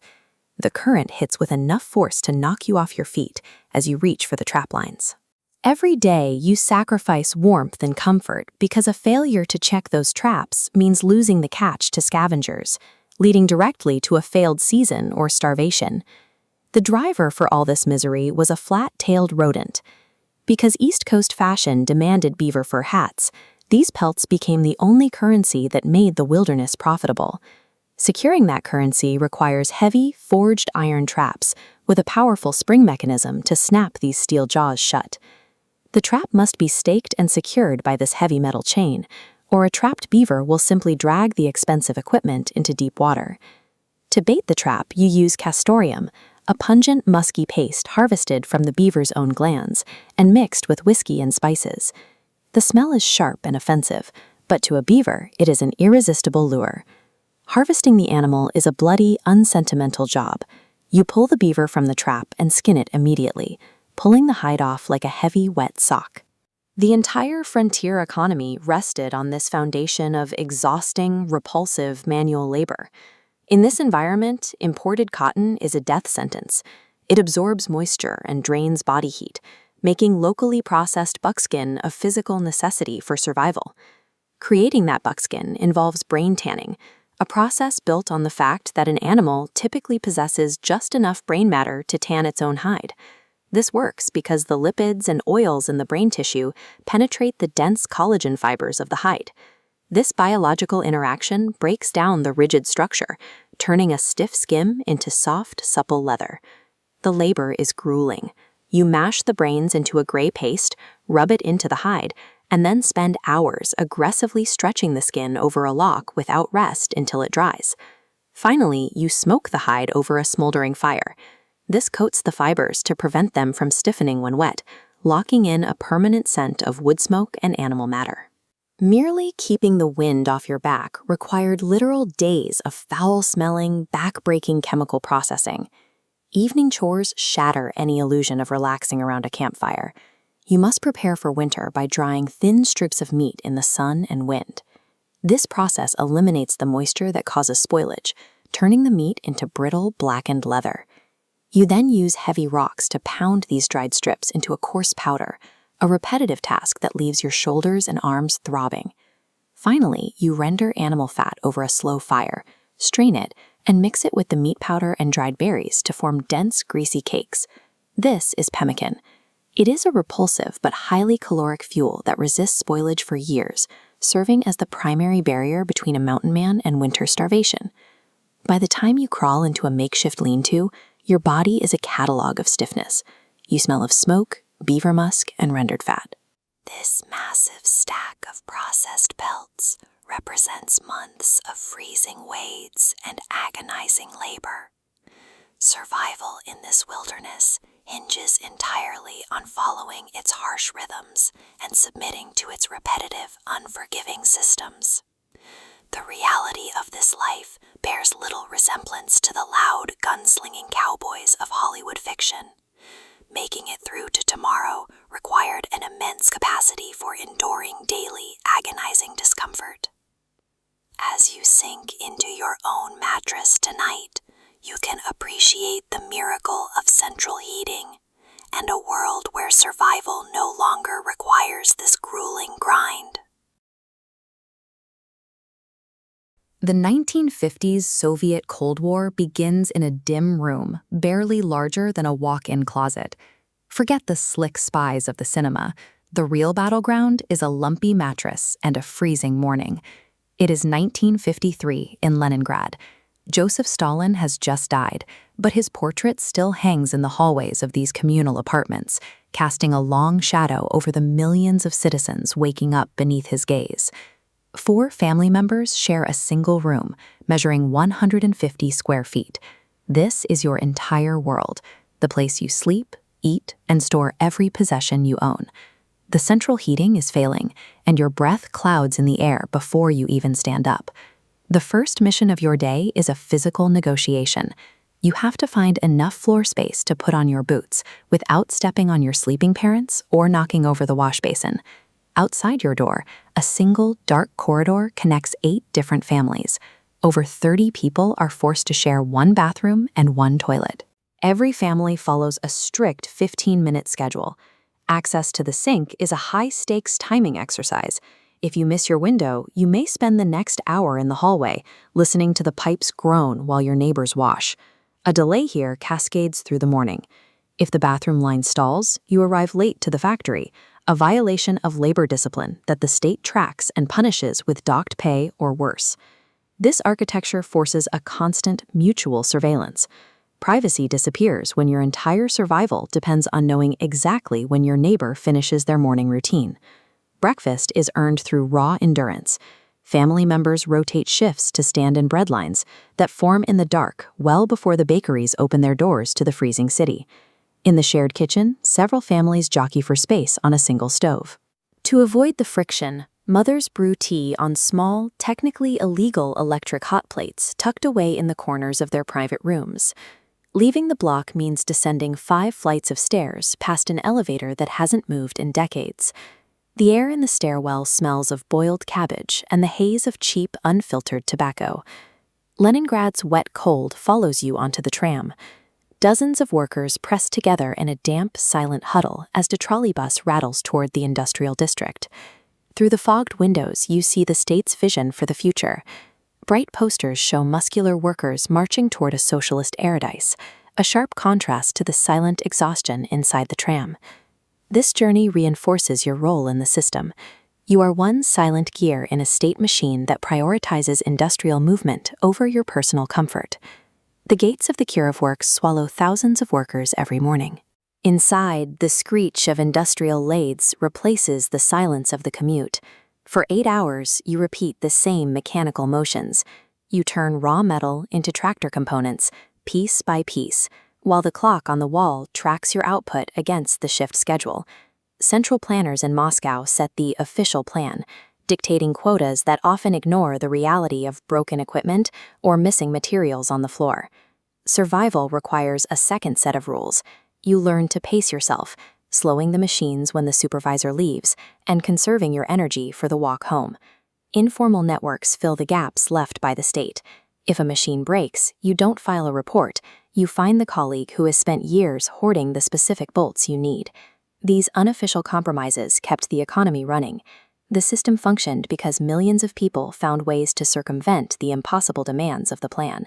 The current hits with enough force to knock you off your feet as you reach for the trap lines. Every day, you sacrifice warmth and comfort because a failure to check those traps means losing the catch to scavengers, leading directly to a failed season or starvation. The driver for all this misery was a flat-tailed rodent. Because East Coast fashion demanded beaver fur hats, these pelts became the only currency that made the wilderness profitable. Securing that currency requires heavy, forged iron traps with a powerful spring mechanism to snap these steel jaws shut. The trap must be staked and secured by this heavy metal chain, or a trapped beaver will simply drag the expensive equipment into deep water. To bait the trap, you use castoreum, a pungent, musky paste harvested from the beaver's own glands and mixed with whiskey and spices. The smell is sharp and offensive, but to a beaver, it is an irresistible lure. Harvesting the animal is a bloody, unsentimental job. You pull the beaver from the trap and skin it immediately, pulling the hide off like a heavy, wet sock. The entire frontier economy rested on this foundation of exhausting, repulsive manual labor. In this environment, imported cotton is a death sentence. It absorbs moisture and drains body heat, making locally processed buckskin a physical necessity for survival. Creating that buckskin involves brain tanning, a process built on the fact that an animal typically possesses just enough brain matter to tan its own hide. This works because the lipids and oils in the brain tissue penetrate the dense collagen fibers of the hide. This biological interaction breaks down the rigid structure, turning a stiff skin into soft, supple leather. The labor is grueling. You mash the brains into a gray paste, rub it into the hide, and then spend hours aggressively stretching the skin over a lock without rest until it dries. Finally, you smoke the hide over a smoldering fire. This coats the fibers to prevent them from stiffening when wet, locking in a permanent scent of wood smoke and animal matter. Merely keeping the wind off your back required literal days of foul-smelling, back-breaking chemical processing. Evening chores shatter any illusion of relaxing around a campfire. You must prepare for winter by drying thin strips of meat in the sun and wind. This process eliminates the moisture that causes spoilage, turning the meat into brittle, blackened leather. You then use heavy rocks to pound these dried strips into a coarse powder, a repetitive task that leaves your shoulders and arms throbbing. Finally, you render animal fat over a slow fire, strain it, and mix it with the meat powder and dried berries to form dense, greasy cakes. This is pemmican. It is a repulsive but highly caloric fuel that resists spoilage for years, serving as the primary barrier between a mountain man and winter starvation. By the time you crawl into a makeshift lean-to, your body is a catalog of stiffness. You smell of smoke, beaver musk, and rendered fat. This massive stack of processed pelts represents months of freezing wades and agonizing labor. Survival in this wilderness hinges entirely on following its harsh rhythms and submitting to its repetitive, unforgiving systems. The reality of this life bears little resemblance to the loud, gunslinging cowboys of Hollywood fiction. Making it through to tomorrow required an immense capacity for enduring daily, agonizing discomfort. As you sink into your own mattress tonight, you can appreciate the miracle of central heating and a world where survival no longer requires this grueling grind. The 1950s Soviet Cold War begins in a dim room, barely larger than a walk-in closet. Forget the slick spies of the cinema. The real battleground is a lumpy mattress and a freezing morning. It is 1953 in Leningrad. Joseph Stalin has just died, but his portrait still hangs in the hallways of these communal apartments, casting a long shadow over the millions of citizens waking up beneath his gaze. 4 family members share a single room, measuring 150 square feet. This is your entire world, the place you sleep, eat, and store every possession you own. The central heating is failing, and your breath clouds in the air before you even stand up. The first mission of your day is a physical negotiation. You have to find enough floor space to put on your boots without stepping on your sleeping parents or knocking over the wash basin. Outside your door, a single dark corridor connects 8 different families. Over 30 people are forced to share one bathroom and one toilet. Every family follows a strict 15-minute schedule. Access to the sink is a high-stakes timing exercise. If you miss your window, you may spend the next hour in the hallway, listening to the pipes groan while your neighbors wash. A delay here cascades through the morning. If the bathroom line stalls, you arrive late to the factory, a violation of labor discipline that the state tracks and punishes with docked pay or worse. This architecture forces a constant, mutual surveillance. Privacy disappears when your entire survival depends on knowing exactly when your neighbor finishes their morning routine. Breakfast is earned through raw endurance. Family members rotate shifts to stand in bread lines that form in the dark well before the bakeries open their doors to the freezing city. In the shared kitchen, several families jockey for space on a single stove. To avoid the friction, mothers brew tea on small, technically illegal electric hot plates tucked away in the corners of their private rooms. Leaving the block means descending 5 flights of stairs past an elevator that hasn't moved in decades. The air in the stairwell smells of boiled cabbage and the haze of cheap, unfiltered tobacco. Leningrad's wet cold follows you onto the tram. Dozens of workers press together in a damp, silent huddle as the trolleybus rattles toward the industrial district. Through the fogged windows, you see the state's vision for the future. Bright posters show muscular workers marching toward a socialist paradise, a sharp contrast to the silent exhaustion inside the tram. This journey reinforces your role in the system. You are one silent gear in a state machine that prioritizes industrial movement over your personal comfort. The gates of the Kirov Works swallow thousands of workers every morning. Inside, the screech of industrial lathes replaces the silence of the commute. For 8 hours, you repeat the same mechanical motions. You turn raw metal into tractor components, piece by piece, while the clock on the wall tracks your output against the shift schedule. Central planners in Moscow set the official plan, dictating quotas that often ignore the reality of broken equipment or missing materials on the floor. Survival requires a second set of rules. You learn to pace yourself, slowing the machines when the supervisor leaves, and conserving your energy for the walk home. Informal networks fill the gaps left by the state. If a machine breaks, you don't file a report. You find the colleague who has spent years hoarding the specific bolts you need. These unofficial compromises kept the economy running. The system functioned because millions of people found ways to circumvent the impossible demands of the plan.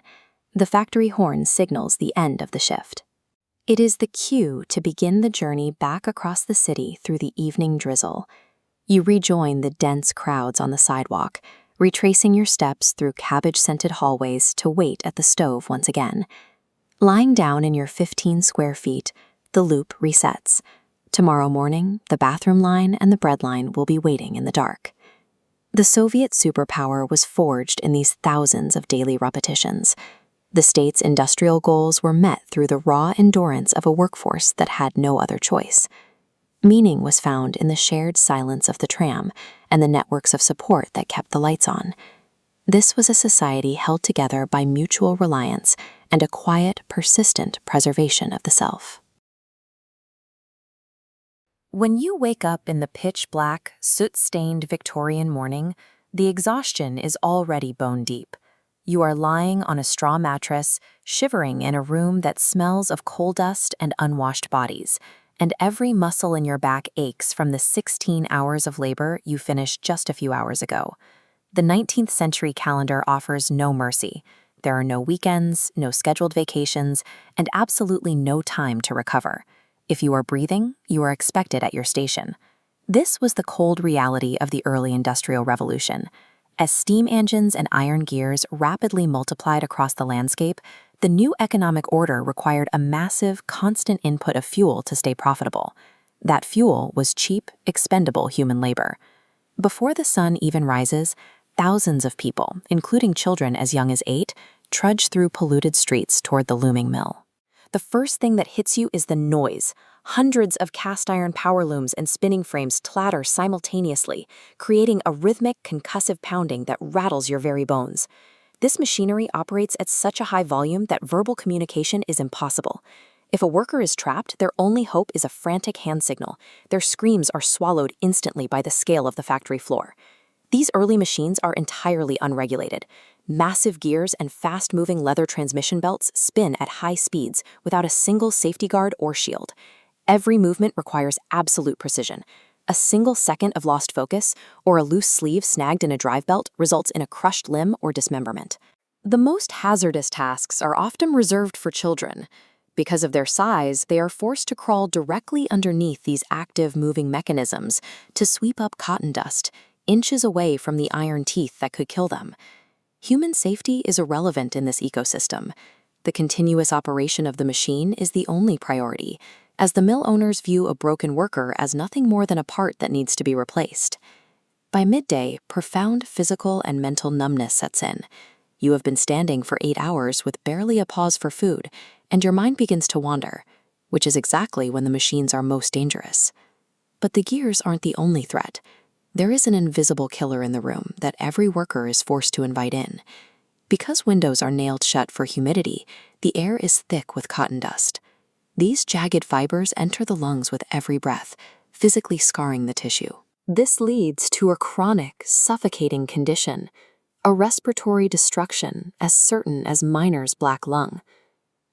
The factory horn signals the end of the shift. It is the cue to begin the journey back across the city through the evening drizzle. You rejoin the dense crowds on the sidewalk, retracing your steps through cabbage-scented hallways to wait at the stove once again. Lying down in your 15 square feet, the loop resets. Tomorrow morning, the bathroom line and the bread line will be waiting in the dark. The Soviet superpower was forged in these thousands of daily repetitions. The state's industrial goals were met through the raw endurance of a workforce that had no other choice. Meaning was found in the shared silence of the tram and the networks of support that kept the lights on. This was a society held together by mutual reliance and a quiet, persistent preservation of the self. When you wake up in the pitch-black, soot-stained Victorian morning, the exhaustion is already bone-deep. You are lying on a straw mattress, shivering in a room that smells of coal dust and unwashed bodies, and every muscle in your back aches from the 16 hours of labor you finished just a few hours ago. The 19th century calendar offers no mercy. There are no weekends, no scheduled vacations, and absolutely no time to recover. If you are breathing, you are expected at your station. This was the cold reality of the early Industrial Revolution. As steam engines and iron gears rapidly multiplied across the landscape, the new economic order required a massive, constant input of fuel to stay profitable. That fuel was cheap, expendable human labor. Before the sun even rises, thousands of people, including children as young as 8, trudge through polluted streets toward the looming mill. The first thing that hits you is the noise. Hundreds of cast iron power looms and spinning frames clatter simultaneously, creating a rhythmic, concussive pounding that rattles your very bones. This machinery operates at such a high volume that verbal communication is impossible. If a worker is trapped, their only hope is a frantic hand signal. Their screams are swallowed instantly by the scale of the factory floor. These early machines are entirely unregulated. Massive gears and fast-moving leather transmission belts spin at high speeds without a single safety guard or shield. Every movement requires absolute precision. A single second of lost focus or a loose sleeve snagged in a drive belt results in a crushed limb or dismemberment. The most hazardous tasks are often reserved for children. Because of their size, they are forced to crawl directly underneath these active moving mechanisms to sweep up cotton dust, inches away from the iron teeth that could kill them. Human safety is irrelevant in this ecosystem. The continuous operation of the machine is the only priority, as the mill owners view a broken worker as nothing more than a part that needs to be replaced. By midday, profound physical and mental numbness sets in. You have been standing for 8 hours with barely a pause for food, and your mind begins to wander, which is exactly when the machines are most dangerous. But the gears aren't the only threat. There is an invisible killer in the room that every worker is forced to invite in. Because windows are nailed shut for humidity, the air is thick with cotton dust. These jagged fibers enter the lungs with every breath, physically scarring the tissue. This leads to a chronic, suffocating condition, a respiratory destruction as certain as miner's black lung.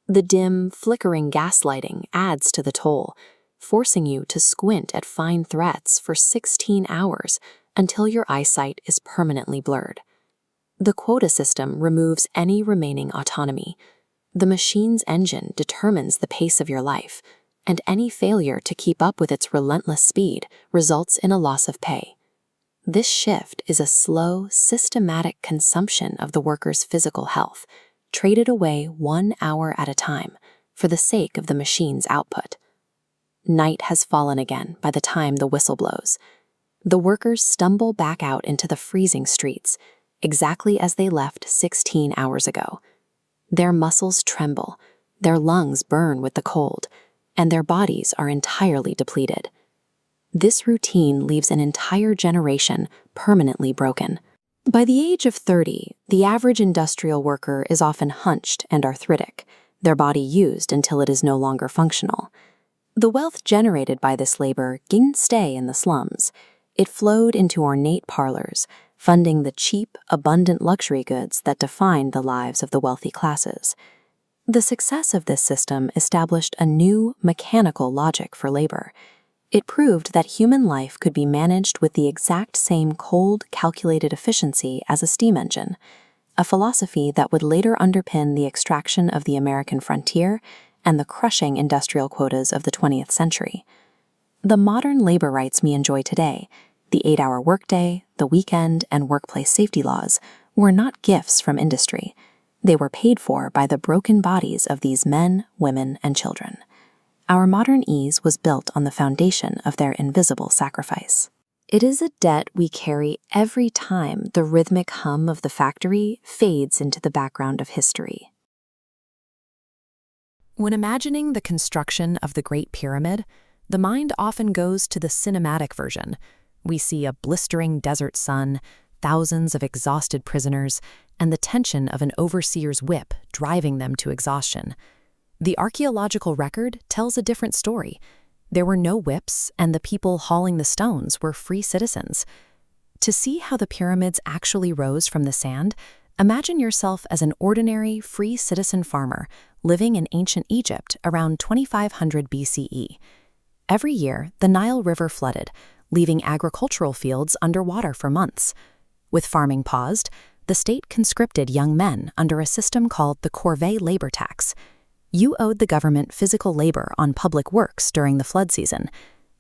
The dim, flickering gaslighting adds to the toll, forcing you to squint at fine threads for 16 hours until your eyesight is permanently blurred. The quota system removes any remaining autonomy. The machine's engine determines the pace of your life, and any failure to keep up with its relentless speed results in a loss of pay. This shift is a slow, systematic consumption of the worker's physical health, traded away 1 hour at a time for the sake of the machine's output. Night has fallen again by the time the whistle blows. The workers stumble back out into the freezing streets, exactly as they left 16 hours ago. Their muscles tremble, their lungs burn with the cold, and their bodies are entirely depleted. This routine leaves an entire generation permanently broken. By the age of 30, the average industrial worker is often hunched and arthritic, their body used until it is no longer functional. The wealth generated by this labor didn't stay in the slums. It flowed into ornate parlors, funding the cheap, abundant luxury goods that defined the lives of the wealthy classes. The success of this system established a new, mechanical logic for labor. It proved that human life could be managed with the exact same cold, calculated efficiency as a steam engine, a philosophy that would later underpin the extraction of the American frontier and the crushing industrial quotas of the 20th century. The modern labor rights we enjoy today, the 8-hour workday, the weekend, and workplace safety laws, were not gifts from industry. They were paid for by the broken bodies of these men, women, and children. Our modern ease was built on the foundation of their invisible sacrifice. It is a debt we carry every time the rhythmic hum of the factory fades into the background of history. When imagining the construction of the Great Pyramid, the mind often goes to the cinematic version. We see a blistering desert sun, thousands of exhausted prisoners, and the tension of an overseer's whip driving them to exhaustion. The archaeological record tells a different story. There were no whips, and the people hauling the stones were free citizens. To see how the pyramids actually rose from the sand, imagine yourself as an ordinary, free citizen farmer living in ancient Egypt around 2500 BCE. Every year, the Nile River flooded, leaving agricultural fields underwater for months. With farming paused, the state conscripted young men under a system called the corvée labor tax. You owed the government physical labor on public works during the flood season.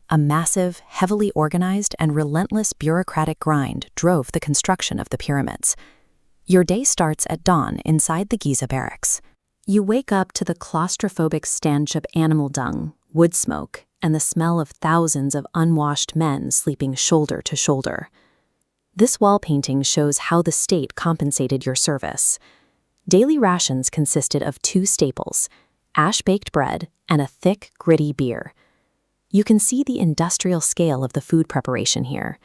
A massive, heavily organized, and relentless bureaucratic grind drove the construction of the pyramids. Your day starts at dawn inside the Giza barracks. You wake up to the claustrophobic stench of animal dung, wood smoke, and the smell of thousands of unwashed men sleeping shoulder to shoulder. This wall painting shows how the state compensated your service. Daily rations consisted of 2 staples, ash-baked bread and a thick, gritty beer. You can see the industrial scale of the food preparation here.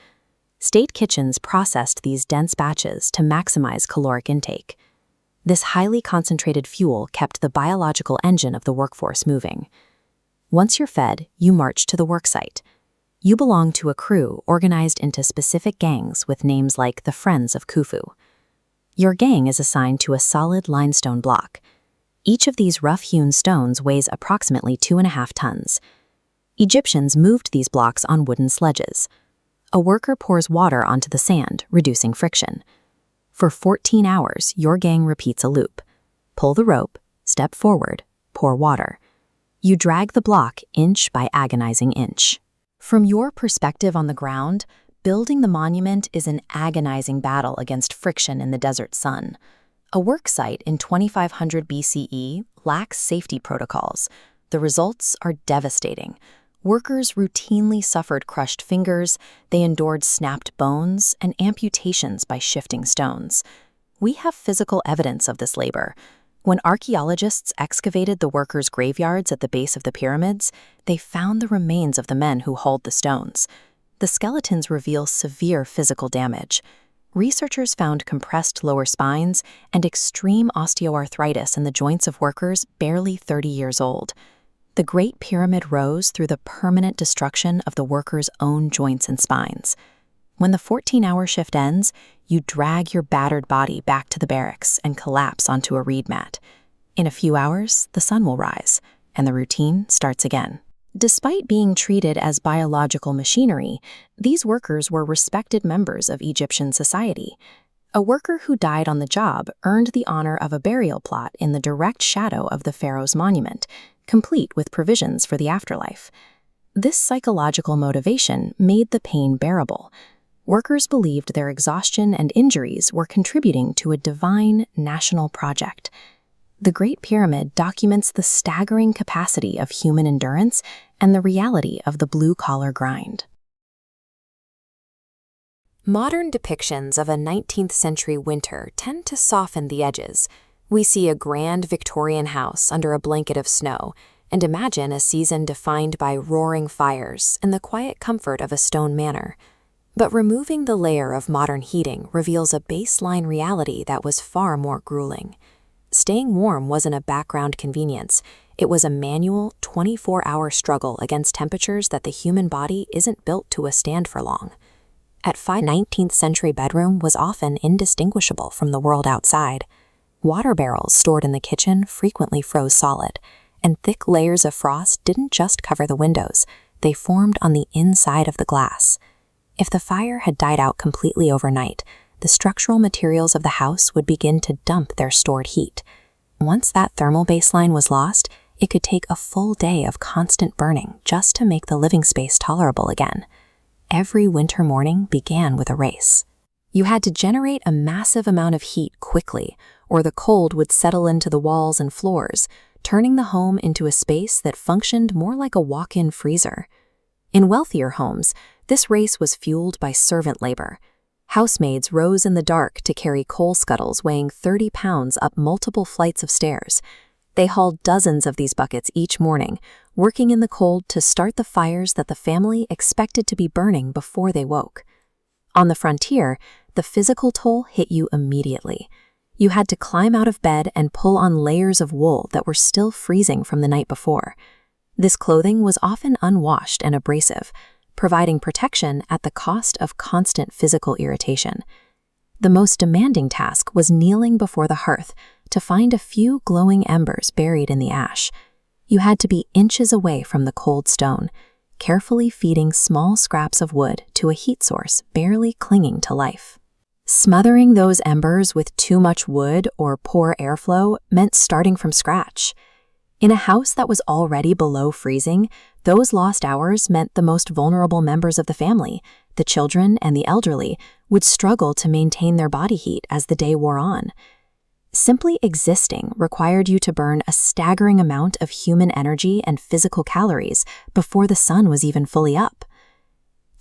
State kitchens processed these dense batches to maximize caloric intake. This highly concentrated fuel kept the biological engine of the workforce moving. Once you're fed, you march to the worksite. You belong to a crew organized into specific gangs with names like the Friends of Khufu. Your gang is assigned to a solid limestone block. Each of these rough-hewn stones weighs approximately 2.5 tons. Egyptians moved these blocks on wooden sledges. A worker pours water onto the sand, reducing friction. For 14 hours, your gang repeats a loop. Pull the rope, step forward, pour water. You drag the block inch by agonizing inch. From your perspective on the ground, building the monument is an agonizing battle against friction in the desert sun. A work site in 2500 BCE lacks safety protocols. The results are devastating. Workers routinely suffered crushed fingers, they endured snapped bones, and amputations by shifting stones. We have physical evidence of this labor. When archaeologists excavated the workers' graveyards at the base of the pyramids, they found the remains of the men who hauled the stones. The skeletons reveal severe physical damage. Researchers found compressed lower spines and extreme osteoarthritis in the joints of workers barely 30 years old. The Great Pyramid rose through the permanent destruction of the workers' own joints and spines. When the 14-hour shift ends, you drag your battered body back to the barracks and collapse onto a reed mat. In a few hours, the sun will rise, and the routine starts again. Despite being treated as biological machinery, these workers were respected members of Egyptian society. A worker who died on the job earned the honor of a burial plot in the direct shadow of the pharaoh's monument, complete with provisions for the afterlife. This psychological motivation made the pain bearable. Workers believed their exhaustion and injuries were contributing to a divine national project. The Great Pyramid documents the staggering capacity of human endurance and the reality of the blue-collar grind. Modern depictions of a 19th-century winter tend to soften the edges. We see a grand Victorian house under a blanket of snow and imagine a season defined by roaring fires and the quiet comfort of a stone manor. But removing the layer of modern heating reveals a baseline reality that was far more grueling. Staying warm wasn't a background convenience. It was a manual, 24-hour struggle against temperatures that the human body isn't built to withstand for long. At 19th century bedroom was often indistinguishable from the world outside. Water barrels stored in the kitchen frequently froze solid, and thick layers of frost didn't just cover the windows, they formed on the inside of the glass. If the fire had died out completely overnight, the structural materials of the house would begin to dump their stored heat. Once that thermal baseline was lost, it could take a full day of constant burning just to make the living space tolerable again. Every winter morning began with a race. You had to generate a massive amount of heat quickly, or the cold would settle into the walls and floors, turning the home into a space that functioned more like a walk-in freezer. In wealthier homes, this race was fueled by servant labor. Housemaids rose in the dark to carry coal scuttles weighing 30 pounds up multiple flights of stairs. They hauled dozens of these buckets each morning, working in the cold to start the fires that the family expected to be burning before they woke. On the frontier, the physical toll hit you immediately. You had to climb out of bed and pull on layers of wool that were still freezing from the night before. This clothing was often unwashed and abrasive, providing protection at the cost of constant physical irritation. The most demanding task was kneeling before the hearth to find a few glowing embers buried in the ash. You had to be inches away from the cold stone, carefully feeding small scraps of wood to a heat source barely clinging to life. Smothering those embers with too much wood or poor airflow meant starting from scratch. In a house that was already below freezing, those lost hours meant the most vulnerable members of the family, the children and the elderly, would struggle to maintain their body heat as the day wore on. Simply existing required you to burn a staggering amount of human energy and physical calories before the sun was even fully up.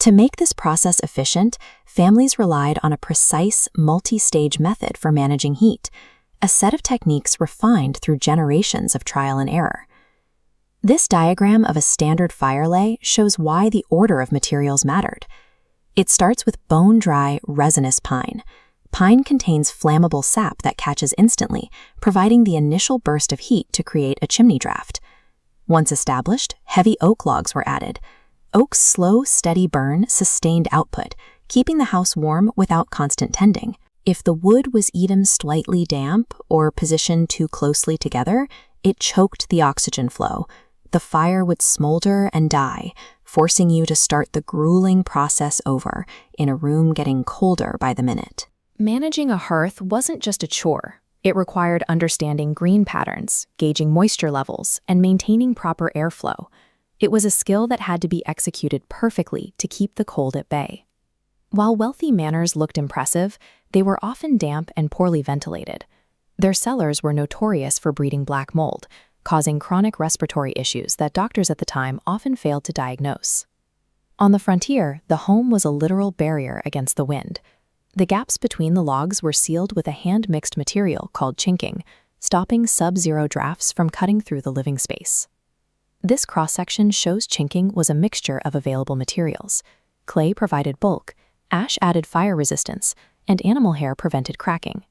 To make this process efficient, families relied on a precise, multi-stage method for managing heat, a set of techniques refined through generations of trial and error. This diagram of a standard fire lay shows why the order of materials mattered. It starts with bone-dry, resinous pine. Pine contains flammable sap that catches instantly, providing the initial burst of heat to create a chimney draft. Once established, heavy oak logs were added. Oak's slow, steady burn sustained output, keeping the house warm without constant tending. If the wood was even slightly damp or positioned too closely together, it choked the oxygen flow. The fire would smolder and die, forcing you to start the grueling process over, in a room getting colder by the minute. Managing a hearth wasn't just a chore. It required understanding green patterns, gauging moisture levels, and maintaining proper airflow. It was a skill that had to be executed perfectly to keep the cold at bay. While wealthy manors looked impressive, they were often damp and poorly ventilated. Their cellars were notorious for breeding black mold, causing chronic respiratory issues that doctors at the time often failed to diagnose. On the frontier, the home was a literal barrier against the wind. The gaps between the logs were sealed with a hand-mixed material called chinking, stopping sub-zero drafts from cutting through the living space. This cross-section shows chinking was a mixture of available materials. Clay provided bulk, ash added fire resistance, and animal hair prevented cracking.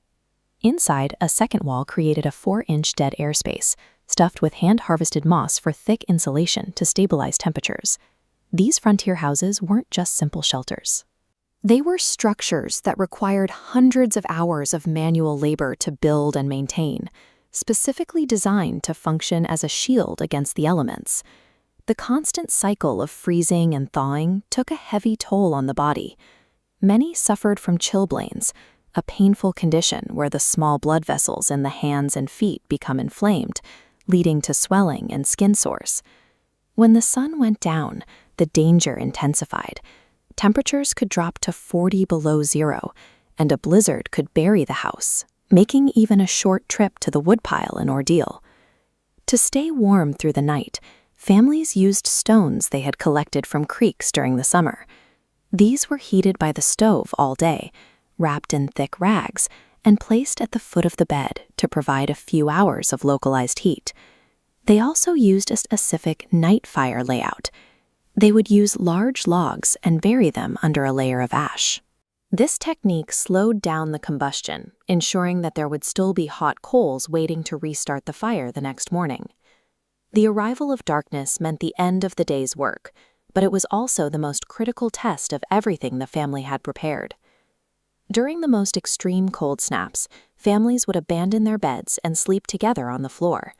Inside, a second wall created a 4-inch dead air space, stuffed with hand-harvested moss for thick insulation to stabilize temperatures. These frontier houses weren't just simple shelters. They were structures that required hundreds of hours of manual labor to build and maintain, specifically designed to function as a shield against the elements. The constant cycle of freezing and thawing took a heavy toll on the body. Many suffered from chilblains, a painful condition where the small blood vessels in the hands and feet become inflamed, leading to swelling and skin sores. When the sun went down, the danger intensified. Temperatures could drop to 40 below zero, and a blizzard could bury the house, making even a short trip to the woodpile an ordeal. To stay warm through the night, families used stones they had collected from creeks during the summer. These were heated by the stove all day, wrapped in thick rags, and placed at the foot of the bed to provide a few hours of localized heat. They also used a specific night fire layout. They would use large logs and bury them under a layer of ash. This technique slowed down the combustion, ensuring that there would still be hot coals waiting to restart the fire the next morning. The arrival of darkness meant the end of the day's work, but it was also the most critical test of everything the family had prepared. During the most extreme cold snaps, families would abandon their beds and sleep together on the floor.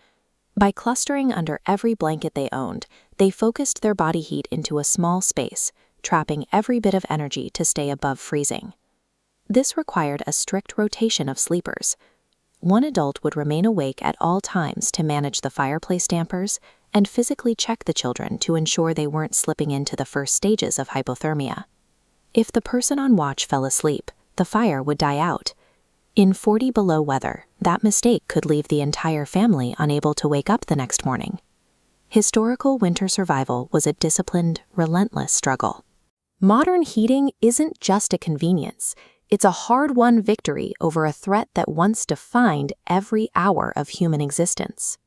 By clustering under every blanket they owned, they focused their body heat into a small space, trapping every bit of energy to stay above freezing. This required a strict rotation of sleepers. One adult would remain awake at all times to manage the fireplace dampers and physically check the children to ensure they weren't slipping into the first stages of hypothermia. If the person on watch fell asleep, the fire would die out. In 40 below weather, that mistake could leave the entire family unable to wake up the next morning. Historical winter survival was a disciplined, relentless struggle. Modern heating isn't just a convenience. It's a hard-won victory over a threat that once defined every hour of human existence.